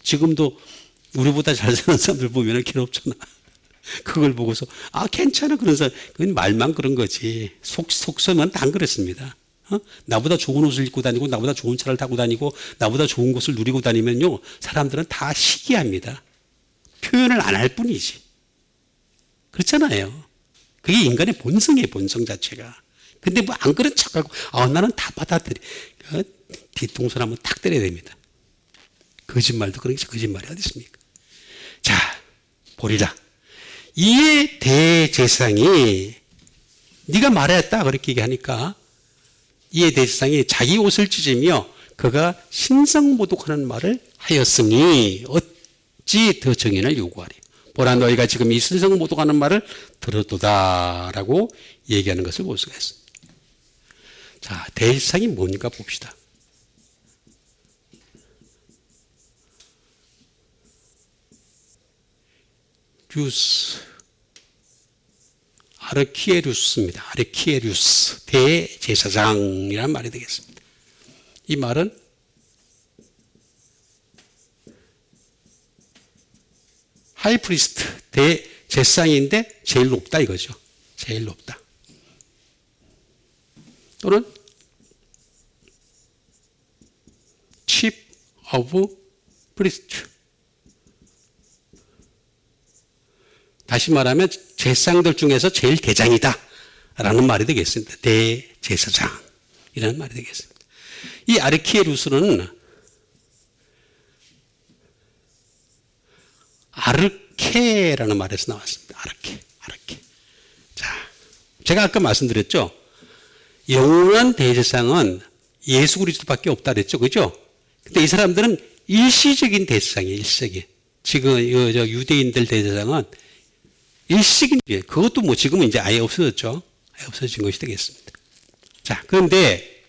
지금도 우리보다 잘 사는 사람들 보면 괴롭잖아. 그걸 보고서 괜찮아 그런 사람. 그건 말만 그런 거지. 속서면 다 안 그렇습니다. 나보다 좋은 옷을 입고 다니고 나보다 좋은 차를 타고 다니고 나보다 좋은 것을 누리고 다니면요 사람들은 다 시기합니다. 표현을 안 할 뿐이지. 그렇잖아요. 그게 인간의 본성이에요. 본성 자체가. 근데 뭐 안 그런 척하고 나는 다 받아들여. 뒤통수 한번 탁 때려야 됩니다. 거짓말도 그런 게 거짓말이 어디 있습니까? 자, 보리라. 이에 대제사장이 네가 말했다 그렇게 얘기하니까 이에 대제사장이 자기 옷을 찢으며 그가 신성모독하는 말을 하였으니 어찌 더 증인을 요구하리. 보라 너희가 지금 이 신성모독하는 말을 들었도다라고 얘기하는 것을 볼 수가 있습니다. 자, 대제사장이 뭡니까 봅시다. 류스, 아르키에루스입니다. 아르키에루스, 대제사장이라는 말이 되겠습니다. 이 말은 하이프리스트, 대제사장인데 제일 높다 이거죠. 제일 높다. 또는 chief of priest. 다시 말하면 제사장들 중에서 제일 대장이다 라는 말이 되겠습니다. 대제사장이라는 말이 되겠습니다. 이 아르키에루스는 아르케라는 말에서 나왔습니다. 아르케. 자, 제가 아까 말씀드렸죠. 영원한 대제사장은 예수 그리스도밖에 없다 그랬죠. 그죠? 근데 이 사람들은 일시적인 대제사장이에요. 일시적인. 지금 유대인들 대제사장은 일시적인, 그것도 뭐 지금은 이제 아예 없어졌죠. 아예 없어진 것이 되겠습니다. 자, 그런데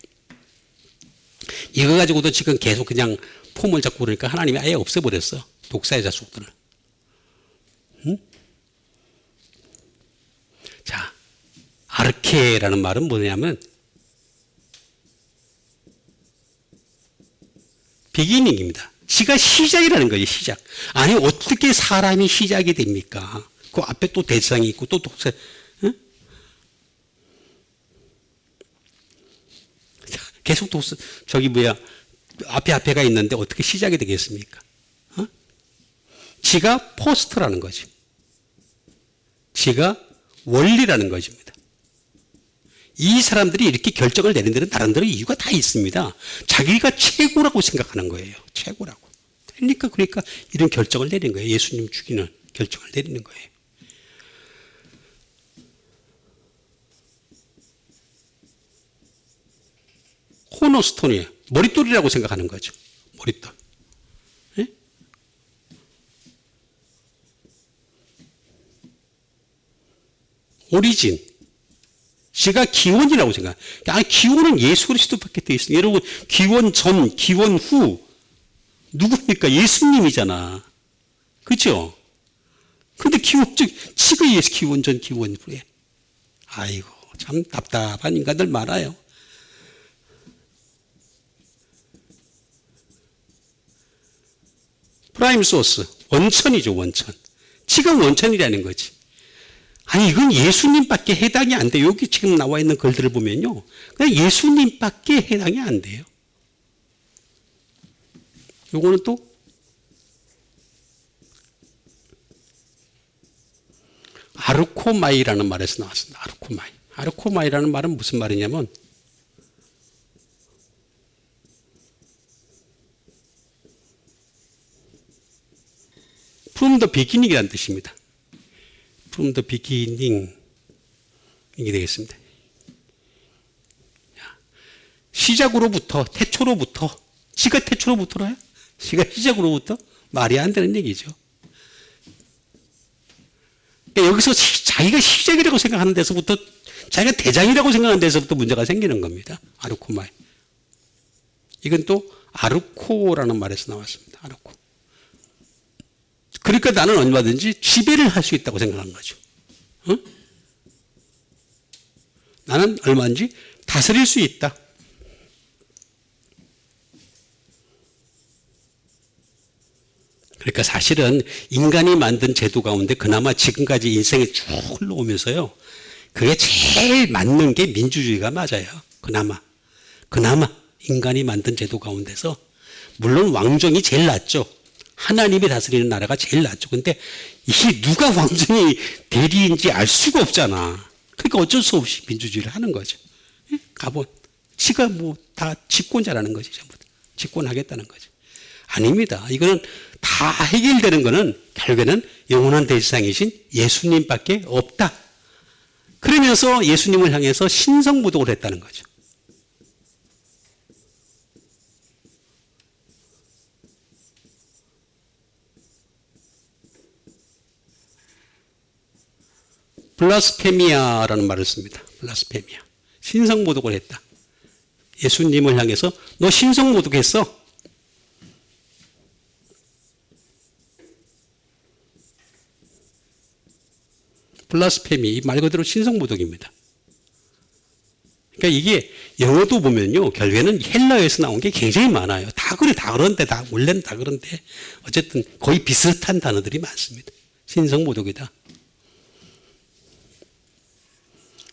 이거 가지고도 지금 계속 그냥 폼을 잡고 그러니까 하나님이 아예 없애버렸어. 독사의 자속들을. 응? 자, 아르케라는 말은 뭐냐면 비기닝입니다. 지가 시작이라는 거지, 시작. 아니, 어떻게 사람이 시작이 됩니까? 그 앞에 또 대상이 있고 또 독사. 응? 계속 독사. 앞에가 있는데 어떻게 시작이 되겠습니까? 지가 포스트라는 거지. 지가 원리라는 것입니다. 이 사람들이 이렇게 결정을 내린 데는 나름대로 이유가 다 있습니다. 자기가 최고라고 생각하는 거예요. 최고라고. 그러니까 이런 결정을 내린 거예요. 예수님 죽이는 결정을 내리는 거예요. 코너스톤이에요. 머릿돌이라고 생각하는 거죠. 머릿돌. 네? 오리진. 제가 기원이라고 생각해요. 아니, 기원은 예수 그리스도밖에 되어 있어요. 여러분, 기원 전, 기원 후. 누굽니까? 예수님이잖아. 그죠? 근데 기원 전, 지가 예수 기원 전, 기원 후에. 아이고, 참 답답한 인간들 많아요. 프라임 소스, 원천이죠, 원천. 지금 원천이라는 거지. 아니, 이건 예수님밖에 해당이 안 돼요. 여기 지금 나와 있는 글들을 보면요. 그냥 예수님밖에 해당이 안 돼요. 요거는 또, 아르코마이라는 말에서 나왔습니다. 아르코마이. 아르코마이라는 말은 무슨 말이냐면, from the beginning이라는 뜻입니다. from the beginning 이게 되겠습니다. 시작으로부터, 태초로부터, 지가 태초로부터라요? 지가 시작으로부터? 말이 안 되는 얘기죠. 그러니까 여기서 자기가 시작이라고 생각하는 데서부터, 자기가 대장이라고 생각하는 데서부터 문제가 생기는 겁니다. 아르코마이. 이건 또 아르코라는 말에서 나왔습니다. 아르코. 그러니까 나는 얼마든지 지배를 할 수 있다고 생각하는 거죠. 어? 나는 얼마든지 다스릴 수 있다. 그러니까 사실은 인간이 만든 제도 가운데 그나마 지금까지 인생에 쭉 흘러오면서요. 그게 제일 맞는 게 민주주의가 맞아요. 그나마 인간이 만든 제도 가운데서 물론 왕정이 제일 낫죠. 하나님이 다스리는 나라가 제일 낫죠. 근데 이게 누가 왕정이 대리인지 알 수가 없잖아. 그러니까 어쩔 수 없이 민주주의를 하는 거죠. 가본. 지가 뭐 다 집권자라는 거지. 전부 집권하겠다는 거죠. 아닙니다. 이거는 다 해결되는 거는 결국에는 영원한 대지상이신 예수님밖에 없다. 그러면서 예수님을 향해서 신성모독을 했다는 거죠. 블라스페미아라는 말을 씁니다. 블라스페미아. 신성모독을 했다. 예수님을 향해서 너 신성모독했어. 블라스페미, 말 그대로 신성모독입니다. 그러니까 이게 영어도 보면요, 결국에는 헬라어에서 나온 게 굉장히 많아요. 다 그래, 다 그런데, 원래는 다 그런데, 어쨌든 거의 비슷한 단어들이 많습니다. 신성모독이다.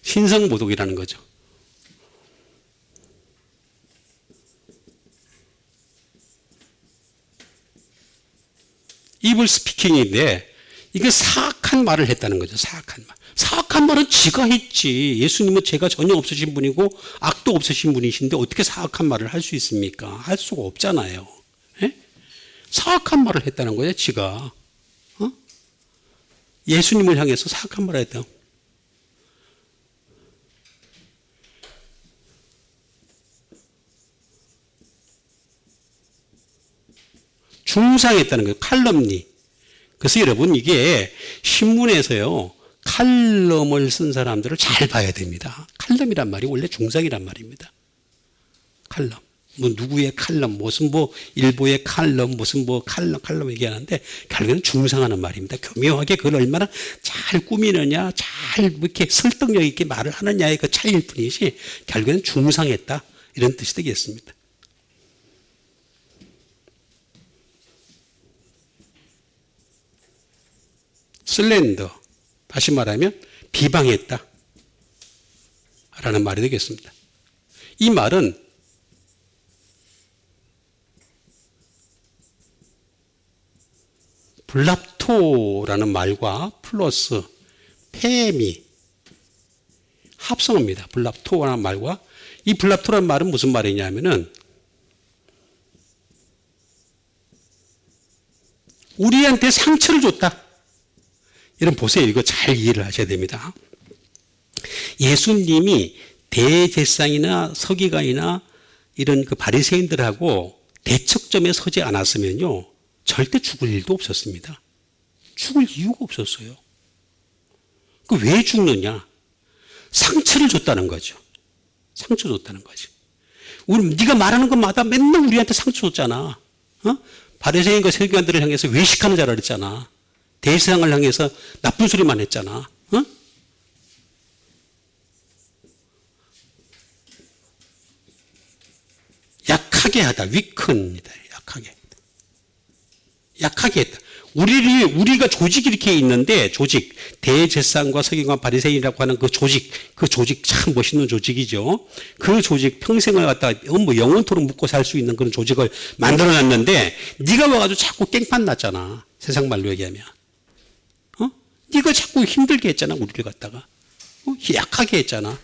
신성모독이라는 거죠. 이블 스피킹인데, 이게 사악한 말을 했다는 거죠. 사악한 말. 사악한 말은 지가 했지. 예수님은 죄가 전혀 없으신 분이고 악도 없으신 분이신데 어떻게 사악한 말을 할 수 있습니까? 할 수가 없잖아요. 에? 사악한 말을 했다는 거예요. 지가. 어? 예수님을 향해서 사악한 말을 했다. 중상했다는 거예요. 칼럼니. 그래서 여러분 이게 신문에서요. 칼럼을 쓴 사람들을 잘 봐야 됩니다. 칼럼이란 말이 원래 중상이란 말입니다. 칼럼. 뭐 누구의 칼럼, 무슨 뭐 일보의 칼럼, 무슨 뭐 칼럼 얘기하는데 결국에는 중상하는 말입니다. 교묘하게 그걸 얼마나 잘 꾸미느냐, 잘 이렇게 설득력 있게 말을 하느냐의 그 차이일 뿐이지 결국에는 중상했다. 이런 뜻이 되겠습니다. 슬렌더, 다시 말하면 비방했다 라는 말이 되겠습니다. 이 말은 블랍토라는 말과 플러스 페미, 합성어입니다. 블랍토라는 말과 이 블랍토라는 말은 무슨 말이냐면은 우리한테 상처를 줬다. 여러분 보세요. 이거 잘 이해를 하셔야 됩니다. 예수님이 대제사장이나 서기관이나 이런 그 바리새인들하고 대척점에 서지 않았으면요. 절대 죽을 일도 없었습니다. 죽을 이유가 없었어요. 그 왜 죽느냐? 상처를 줬다는 거죠. 상처 줬다는 거죠. 네가 말하는 것마다 맨날 우리한테 상처 줬잖아. 바리새인과 서기관들을 향해서 외식하는 자라 그랬잖아. 대제사장을 향해서 나쁜 소리만 했잖아. 약하게 하다. 위큰이다. 약하게 했다. 우리가 조직이 이렇게 있는데, 조직, 대제사장과 서기관 바리새인이라고 하는 그 조직 참 멋있는 조직이죠. 그 조직 평생을 갖다가 영원토록 묵고 살 수 있는 그런 조직을 만들어놨는데, 네가 와가지고 자꾸 깽판 났잖아. 세상 말로 얘기하면. 네가 자꾸 힘들게 했잖아. 우리를 갖다가. 약하게 했잖아.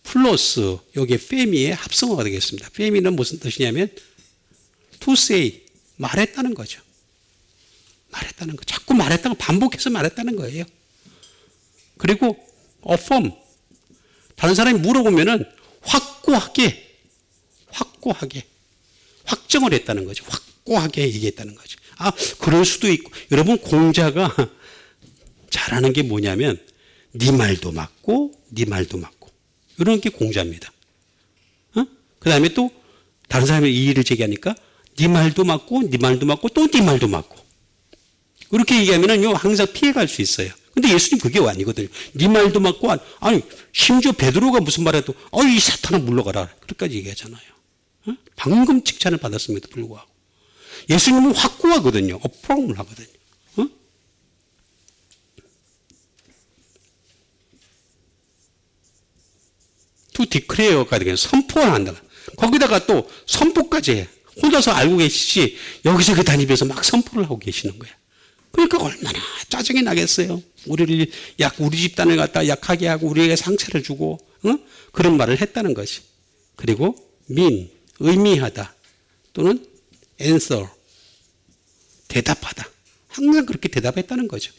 플러스 여기에 페미의 합성어가 되겠습니다. 페미는 무슨 뜻이냐면 to say, 말했다는 거죠. 말했다는 거. 자꾸 말했다는 거, 반복해서 말했다는 거예요. 그리고 affirm, 다른 사람이 물어보면은 확고하게 확정을 했다는 거죠. 확고하게 얘기했다는 거죠. 그럴 수도 있고. 여러분, 공자가 잘하는 게 뭐냐면 네 말도 맞고 이런 게 공자입니다. 그 다음에 또 다른 사람이 이의를 제기하니까 네 말도 맞고 또 네 말도 맞고 이렇게 얘기하면은요 항상 피해갈 수 있어요. 근데 예수님 그게 아니거든요. 네 말도 맞고 아니 심지어 베드로가 무슨 말해도 이 사탄아 물러가라 그렇게까지 얘기하잖아요. 방금 칭찬을 받았음에도 불구하고 예수님은 확고하거든요. 어프롬을 하거든요. to declare가 되겠네. 선포를 한다. 거기다가 또 선포까지 해. 혼자서 알고 계시지 여기저기 다니면서 막 선포를 하고 계시는 거야. 그러니까 얼마나 짜증이 나겠어요. 우리 집단을 갖다 약하게 하고 우리에게 상처를 주고 그런 말을 했다는 것이. 그리고 mean, 의미하다 또는 answer, 대답하다. 항상 그렇게 대답했다는 거죠.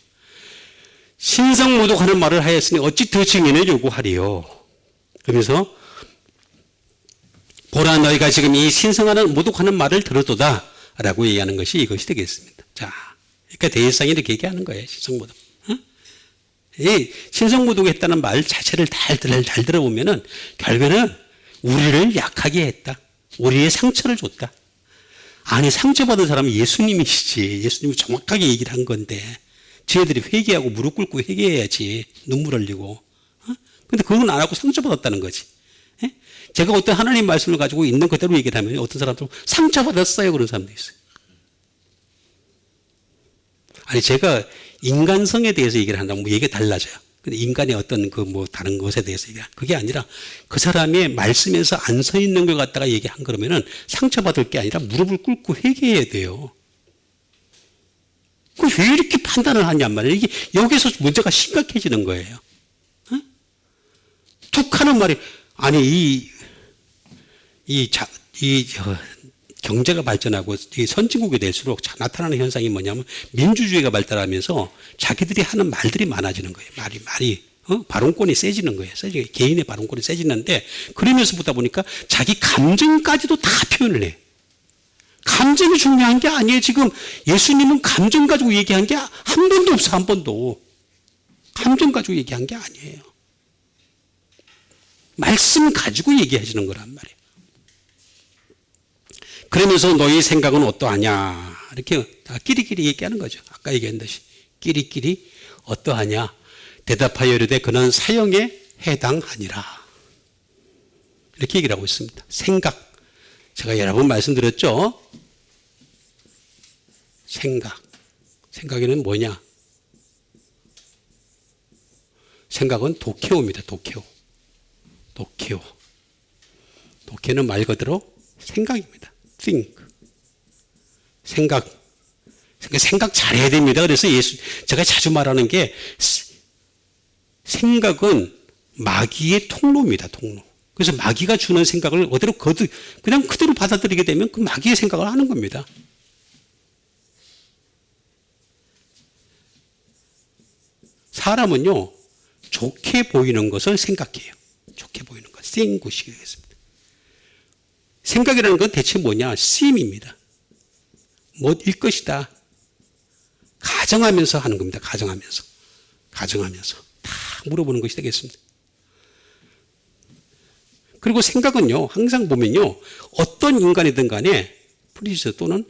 신성모독하는 말을 하였으니 어찌 더 증인을 요구하리요. 그러면서 보라 너희가 지금 이 신성하는 모독하는 말을 들었도다 라고 얘기하는 것이 이것이 되겠습니다. 자, 그러니까 대제사장이 이렇게 얘기하는 거예요. 신성모독. 이 신성모독했다는 말 자체를 잘 들어보면은 결국에는 우리를 약하게 했다. 우리의 상처를 줬다. 아니 상처받은 사람은 예수님이시지. 예수님이 정확하게 얘기를 한 건데 저희들이 회개하고 무릎 꿇고 회개해야지. 눈물 흘리고. 근데 그건 안 하고 상처받았다는 거지. 제가 어떤 하나님 말씀을 가지고 있는 그대로 얘기를 하면 어떤 사람들은 상처받았어요. 그런 사람도 있어요. 아니, 제가 인간성에 대해서 얘기를 한다면 얘기가 달라져요. 근데 인간의 어떤 다른 것에 대해서 얘기해. 그게 아니라 그 사람의 말씀에서 안 서 있는 걸 갖다가 얘기한 그러면은 상처받을 게 아니라 무릎을 꿇고 회개해야 돼요. 왜 이렇게 판단을 하냔 말이에요. 이게 여기서 문제가 심각해지는 거예요. 툭 하는 말이, 아니, 경제가 발전하고 이 선진국이 될수록 나타나는 현상이 뭐냐면 민주주의가 발달하면서 자기들이 하는 말들이 많아지는 거예요. 말이. 발언권이 세지는 거예요. 개인의 발언권이 세지는데 그러면서 보다 보니까 자기 감정까지도 다 표현을 해. 감정이 중요한 게 아니에요. 지금 예수님은 감정 가지고 얘기한 게 한 번도 없어. 한 번도. 감정 가지고 얘기한 게 아니에요. 말씀 가지고 얘기하시는 거란 말이에요. 그러면서 너희 생각은 어떠하냐 이렇게 다 끼리끼리 얘기하는 거죠. 아까 얘기한 듯이 끼리끼리 어떠하냐 대답하여 이르되 그는 사형에 해당하니라 이렇게 얘기를 하고 있습니다. 생각, 제가 여러 번 말씀드렸죠. 생각에는 뭐냐? 생각은 도케오입니다. 도케는 말 그대로 생각입니다. think. 생각 잘해야 됩니다. 그래서 제가 자주 말하는 게 생각은 마귀의 통로입니다. 통로. 그래서 마귀가 주는 생각을 그냥 그대로 받아들이게 되면 그 마귀의 생각을 하는 겁니다. 사람은요, 좋게 보이는 것을 생각해요. 좋게 보이는 것. seeing 것이 되겠습니다. 생각이라는 건 대체 뭐냐? seeing입니다. 뭐일 것이다. 가정하면서 하는 겁니다. 가정하면서. 다 물어보는 것이 되겠습니다. 그리고 생각은요, 항상 보면요, 어떤 인간이든 간에 프리즈 또는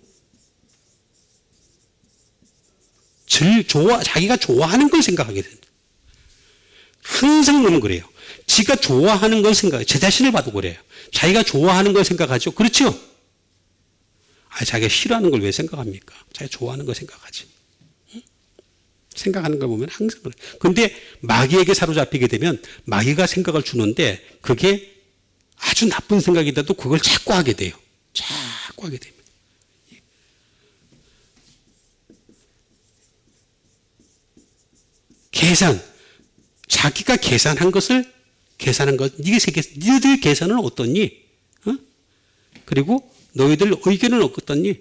자기가 좋아하는 걸 생각하게 됩니다. 항상 보면 그래요. 지가 좋아하는 걸 생각해요. 제 자신을 봐도 그래요. 자기가 좋아하는 걸 생각하죠. 그렇죠? 자기가 싫어하는 걸 왜 생각합니까? 자기가 좋아하는 걸 생각하지. 응? 생각하는 걸 보면 항상 그래요. 근데 마귀에게 사로잡히게 되면 마귀가 생각을 주는데 그게 아주 나쁜 생각이라도 그걸 자꾸 하게 돼요. 자꾸 하게 됩니다. 자기가 계산한 것, 너희들 계산은 어떻니? 어? 그리고 너희들 의견은 어떻니?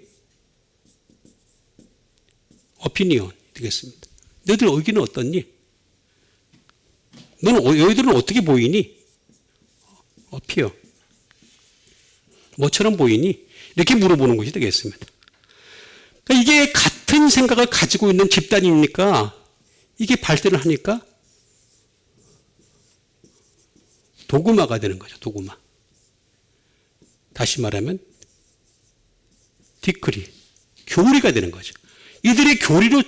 오피니언 되겠습니다. 너희들 의견은 어떻니? 너희들은 어떻게 보이니? 어피어. 뭐처럼 보이니? 이렇게 물어보는 것이 되겠습니다. 그러니까 이게 같은 생각을 가지고 있는 집단이니까 이게 발전을 하니까 도구마가 되는 거죠. 도구마. 다시 말하면 디크리, 교리가 되는 거죠. 이들의 교리로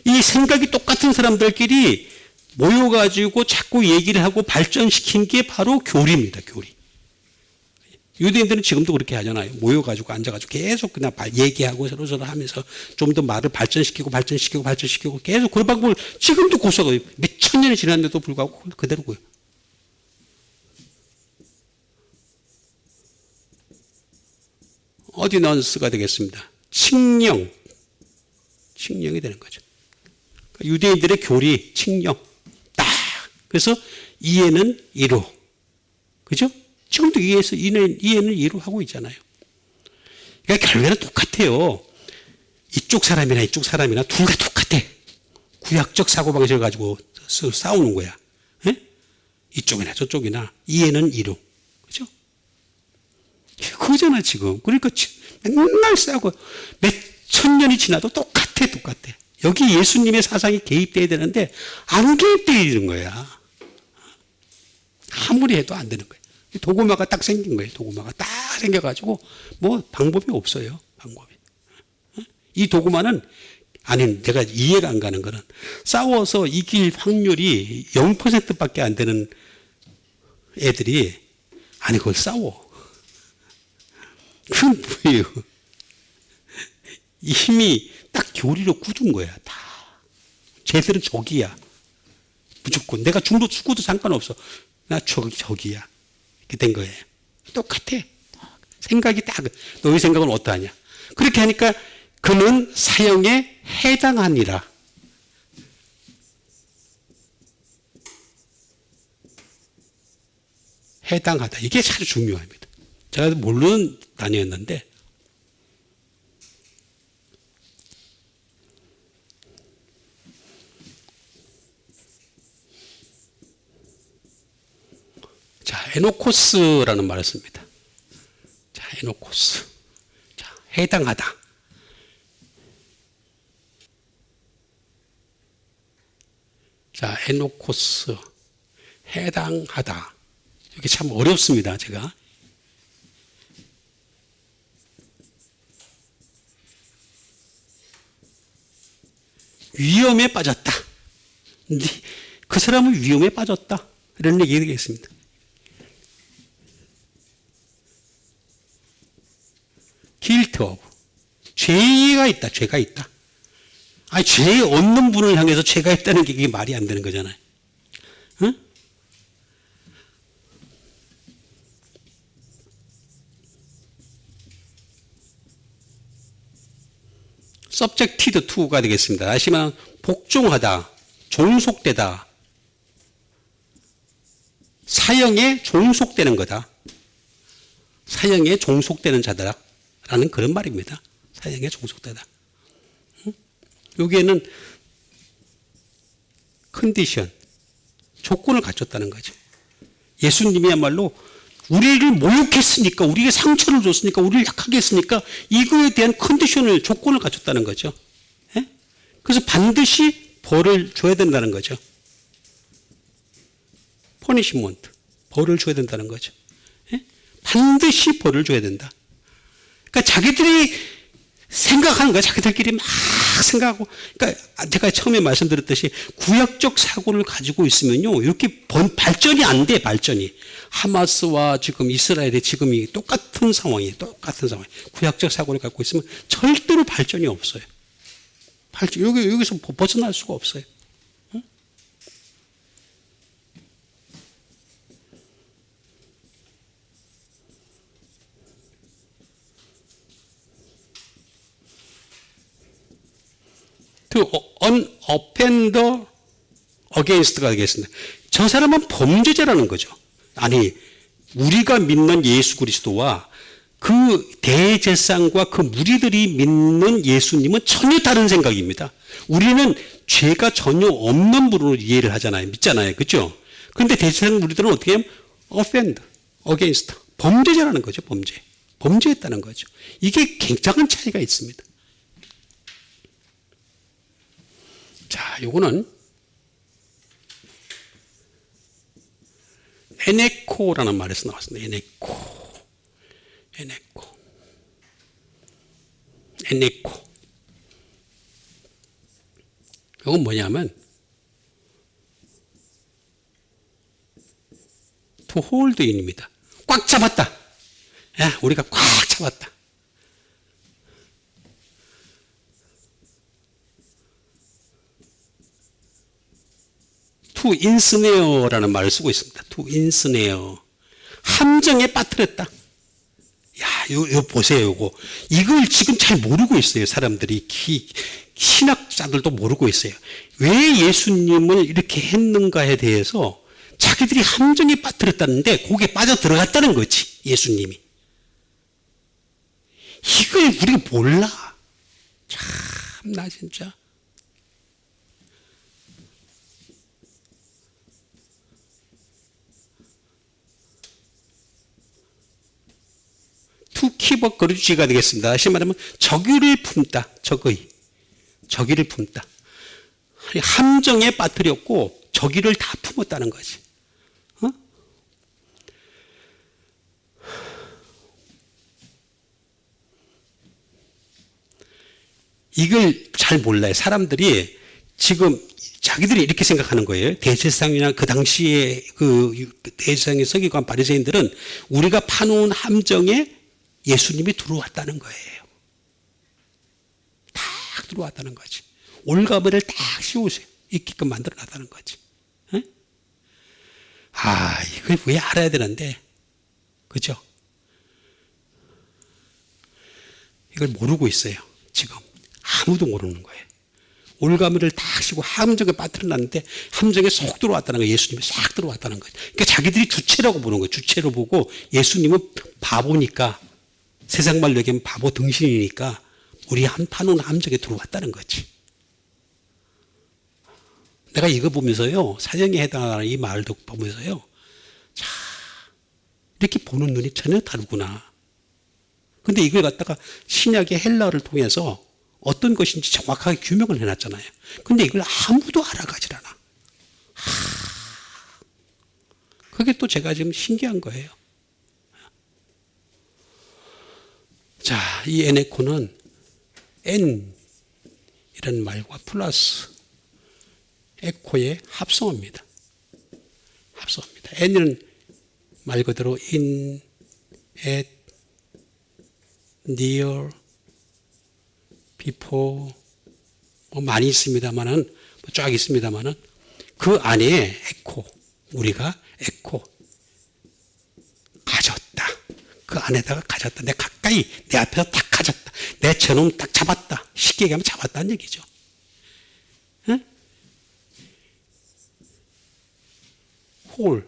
이 생각이 똑같은 사람들끼리 모여가지고 자꾸 얘기를 하고 발전시킨 게 바로 교리입니다. 교리. 유대인들은 지금도 그렇게 하잖아요. 모여가지고 앉아가지고 계속 그냥 얘기하고 서로 하면서 좀 더 말을 발전시키고 계속 그런 방법을 지금도 고수하고 몇 천 년이 지났는데도 불구하고 그대로고요. 어디넌스가 되겠습니다. 칙령이 되는 거죠. 유대인들의 교리, 칙령. 딱. 그래서 이해는 이로. 그죠? 지금도 이해는 이로 하고 있잖아요. 그러니까 결국에는 똑같아요. 이쪽 사람이나 둘 다 똑같아. 구약적 사고방식을 가지고 싸우는 거야. 에? 이쪽이나 저쪽이나 이해는 이로. 그죠? 그거잖아, 지금. 그러니까 맨날 싸우고 몇 천 년이 지나도 똑같아. 여기 예수님의 사상이 개입돼야 되는데 안 개입되는 거야. 아무리 해도 안 되는 거야. 도구마가 딱 생긴 거예요. 도구마가 딱 생겨가지고 뭐 방법이 없어요. 방법이. 이 도구마는 내가 이해가 안 가는 거는 싸워서 이길 확률이 0%밖에 안 되는 애들이 그걸 싸워. 그건 뭐예요? 이 힘이 딱 교리로 굳은 거야. 다. 쟤들은 적이야. 무조건. 내가 죽어도 상관없어. 나 적이야. 이렇게 된 거예요. 똑같아. 생각이 딱. 너희 생각은 어떠하냐? 그렇게 하니까 그는 사형에 해당하니라. 해당하다. 이게 아주 중요합니다. 제가 모르는 단어였는데 에노코스라는 말을 씁니다. 에노코스. 해당하다. 에노코스. 해당하다. 이게 참 어렵습니다, 제가. 위험에 빠졌다. 그 사람은 위험에 빠졌다. 이런 얘기 되겠습니다. guilt of. 죄가 있다. 죄 없는 분을 향해서 죄가 있다는 게 이게 말이 안 되는 거잖아요. 응? subjected to가 되겠습니다. 다시 말하면 복종하다, 종속되다. 사형에 종속되는 거다. 사형에 종속되는 자다라는 그런 말입니다. 사형에 종속되다. 여기에는 컨디션, 조건을 갖췄다는 거죠. 예수님이야말로 우리를 모욕했으니까, 우리에게 상처를 줬으니까, 우리를 약하게 했으니까 이거에 대한 컨디션을, 조건을 갖췄다는 거죠. 예? 그래서 반드시 벌을 줘야 된다는 거죠. 퍼니시먼트, 벌을 줘야 된다는 거죠. 예? 반드시 벌을 줘야 된다. 그러니까 자기들이 생각하는 거야. 자기들끼리 막 생각하고. 그러니까 제가 처음에 말씀드렸듯이 구약적 사고를 가지고 있으면요, 이렇게 발전이 안 돼. 발전이. 하마스와 지금 이스라엘의 지금이 똑같은 상황이에요. 똑같은 상황. 구약적 사고를 갖고 있으면 절대로 발전이 없어요. 여기서 벗어날 수가 없어요. 응? an offender against가 되겠습니다. 저 사람은 범죄자라는 거죠. 아니, 우리가 믿는 예수 그리스도와 그 대제사장과 그 무리들이 믿는 예수님은 전혀 다른 생각입니다. 우리는 죄가 전혀 없는 분으로 이해를 하잖아요. 믿잖아요. 그렇죠? 그런데 대제사장 무리들은 어떻게 하면 offend, against, 범죄자라는 거죠. 범죄했다는 거죠. 이게 굉장한 차이가 있습니다. 자, 요거는 에네코라는 말에서 나왔습니다. 에네코. 이건 뭐냐면 to hold in입니다. 꽉 잡았다. 야, 우리가 꽉 잡았다. to ensnare라는 말을 쓰고 있습니다. to ensnare. 함정에 빠뜨렸다. 야, 이거 보세요, 이거. 이걸 지금 잘 모르고 있어요, 사람들이. 신학자들도 모르고 있어요. 왜 예수님을 이렇게 했는가에 대해서 자기들이 함정에 빠뜨렸다는데 거기에 빠져 들어갔다는 거지, 예수님이. 이걸 우리가 몰라. 참나, 진짜. to keep a grudge가 되겠습니다. 다시 말하면 적의를 품다. 적의를 품다. 함정에 빠뜨렸고 적의를 다 품었다는 거지. 어? 이걸 잘 몰라요. 사람들이 지금 자기들이 이렇게 생각하는 거예요. 대제사장이나 그 당시에 그 대제사장의 서기관 바리새인들은 우리가 파놓은 함정에 예수님이 들어왔다는 거예요. 딱 들어왔다는 거지. 올가매를 딱 씌우세요. 있게끔 만들어놨다는 거지. 에? 아, 이걸 왜 알아야 되는데, 그죠? 이걸 모르고 있어요. 지금 아무도 모르는 거예요. 올가매를 딱 씌고 함정에 빠뜨려놨는데 함정에 쏙 들어왔다는 거예요. 예수님이 싹 들어왔다는 거예요. 그러니까 자기들이 주체라고 보는 거예요. 주체로 보고 예수님은 바보니까, 세상 말로 얘기하면 바보 등신이니까 우리 한 파놓은 함정에 들어왔다는 거지. 내가 이거 보면서요, 사형에 해당하는 이 말을 보면서요, 자, 이렇게 보는 눈이 전혀 다르구나. 근데 이걸 갖다가 신약의 헬라어를 통해서 어떤 것인지 정확하게 규명을 해놨잖아요. 근데 이걸 아무도 알아가질 않아. 그게 또 제가 지금 신기한 거예요. 자, 이 에네코는 N 이라는 말과 플러스 에코의 합성어입니다. N은 말 그대로 in, at, near, before 뭐 많이 있습니다만은 쫙 있습니다만은 그 안에 에코, 우리가 에코 가졌다. 그 안에다가 가졌다. 내 가까이 내 앞에서 딱 가졌다. 내 저놈 딱 잡았다. 쉽게 얘기하면 잡았다는 얘기죠. 응? 홀,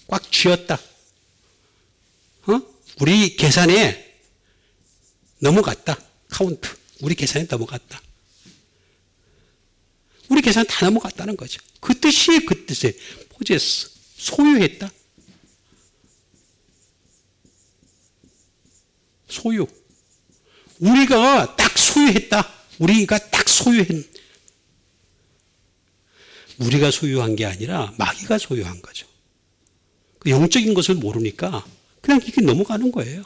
꽉 쥐었다. 우리 계산에 넘어갔다. 카운트. 우리 계산에 넘어갔다. 우리 계산 다 넘어갔다는 거죠. 그 뜻이 그 뜻이에요. 포제스. 소유했다. 소유. 우리가 딱 소유했다. 우리가 딱 우리가 소유한 게 아니라 마귀가 소유한 거죠. 영적인 것을 모르니까 그냥 이게 넘어가는 거예요.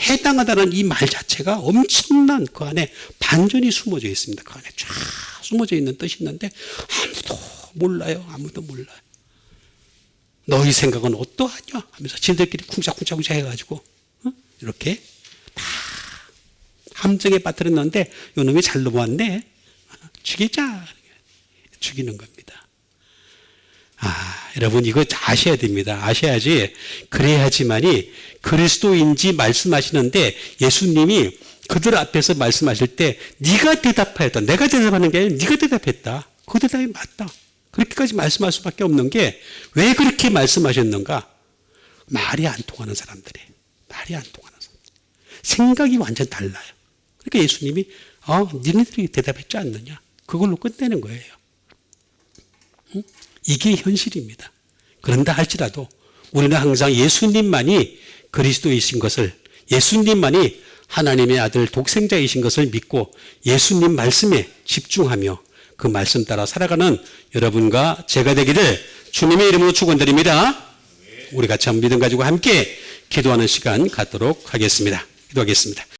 해당하다는 이 말 자체가 엄청난 그 안에 반전이 숨어져 있습니다. 그 안에 쫙 숨어져 있는 뜻이 있는데 아무도 몰라요. 아무도 몰라요. 너희 생각은 어떠하냐 하면서 지들끼리 쿵짝쿵짝 해가지고 이렇게 다 함정에 빠뜨렸는데 요놈이 잘 넘어왔네. 죽이자. 죽이는 겁니다. 여러분 이거 아셔야 됩니다. 아셔야지 그래야지만이 그리스도인지 말씀하시는데 예수님이 그들 앞에서 말씀하실 때 네가 대답하였다. 내가 대답하는 게 아니라 네가 대답했다. 그 대답이 맞다. 그렇게까지 말씀할 수밖에 없는 게 왜 그렇게 말씀하셨는가? 말이 안 통하는 사람들이. 말이 안 통하는 사람들. 생각이 완전 달라요. 그러니까 예수님이 니네들이 대답했지 않느냐. 그걸로 끝내는 거예요. 이게 현실입니다. 그런다 할지라도 우리는 항상 예수님만이 그리스도이신 것을, 예수님만이 하나님의 아들 독생자이신 것을 믿고 예수님 말씀에 집중하며 그 말씀 따라 살아가는 여러분과 제가 되기를 주님의 이름으로 축원드립니다. 우리 같이 한번 믿음 가지고 함께 기도하는 시간 갖도록 하겠습니다. 기도하겠습니다.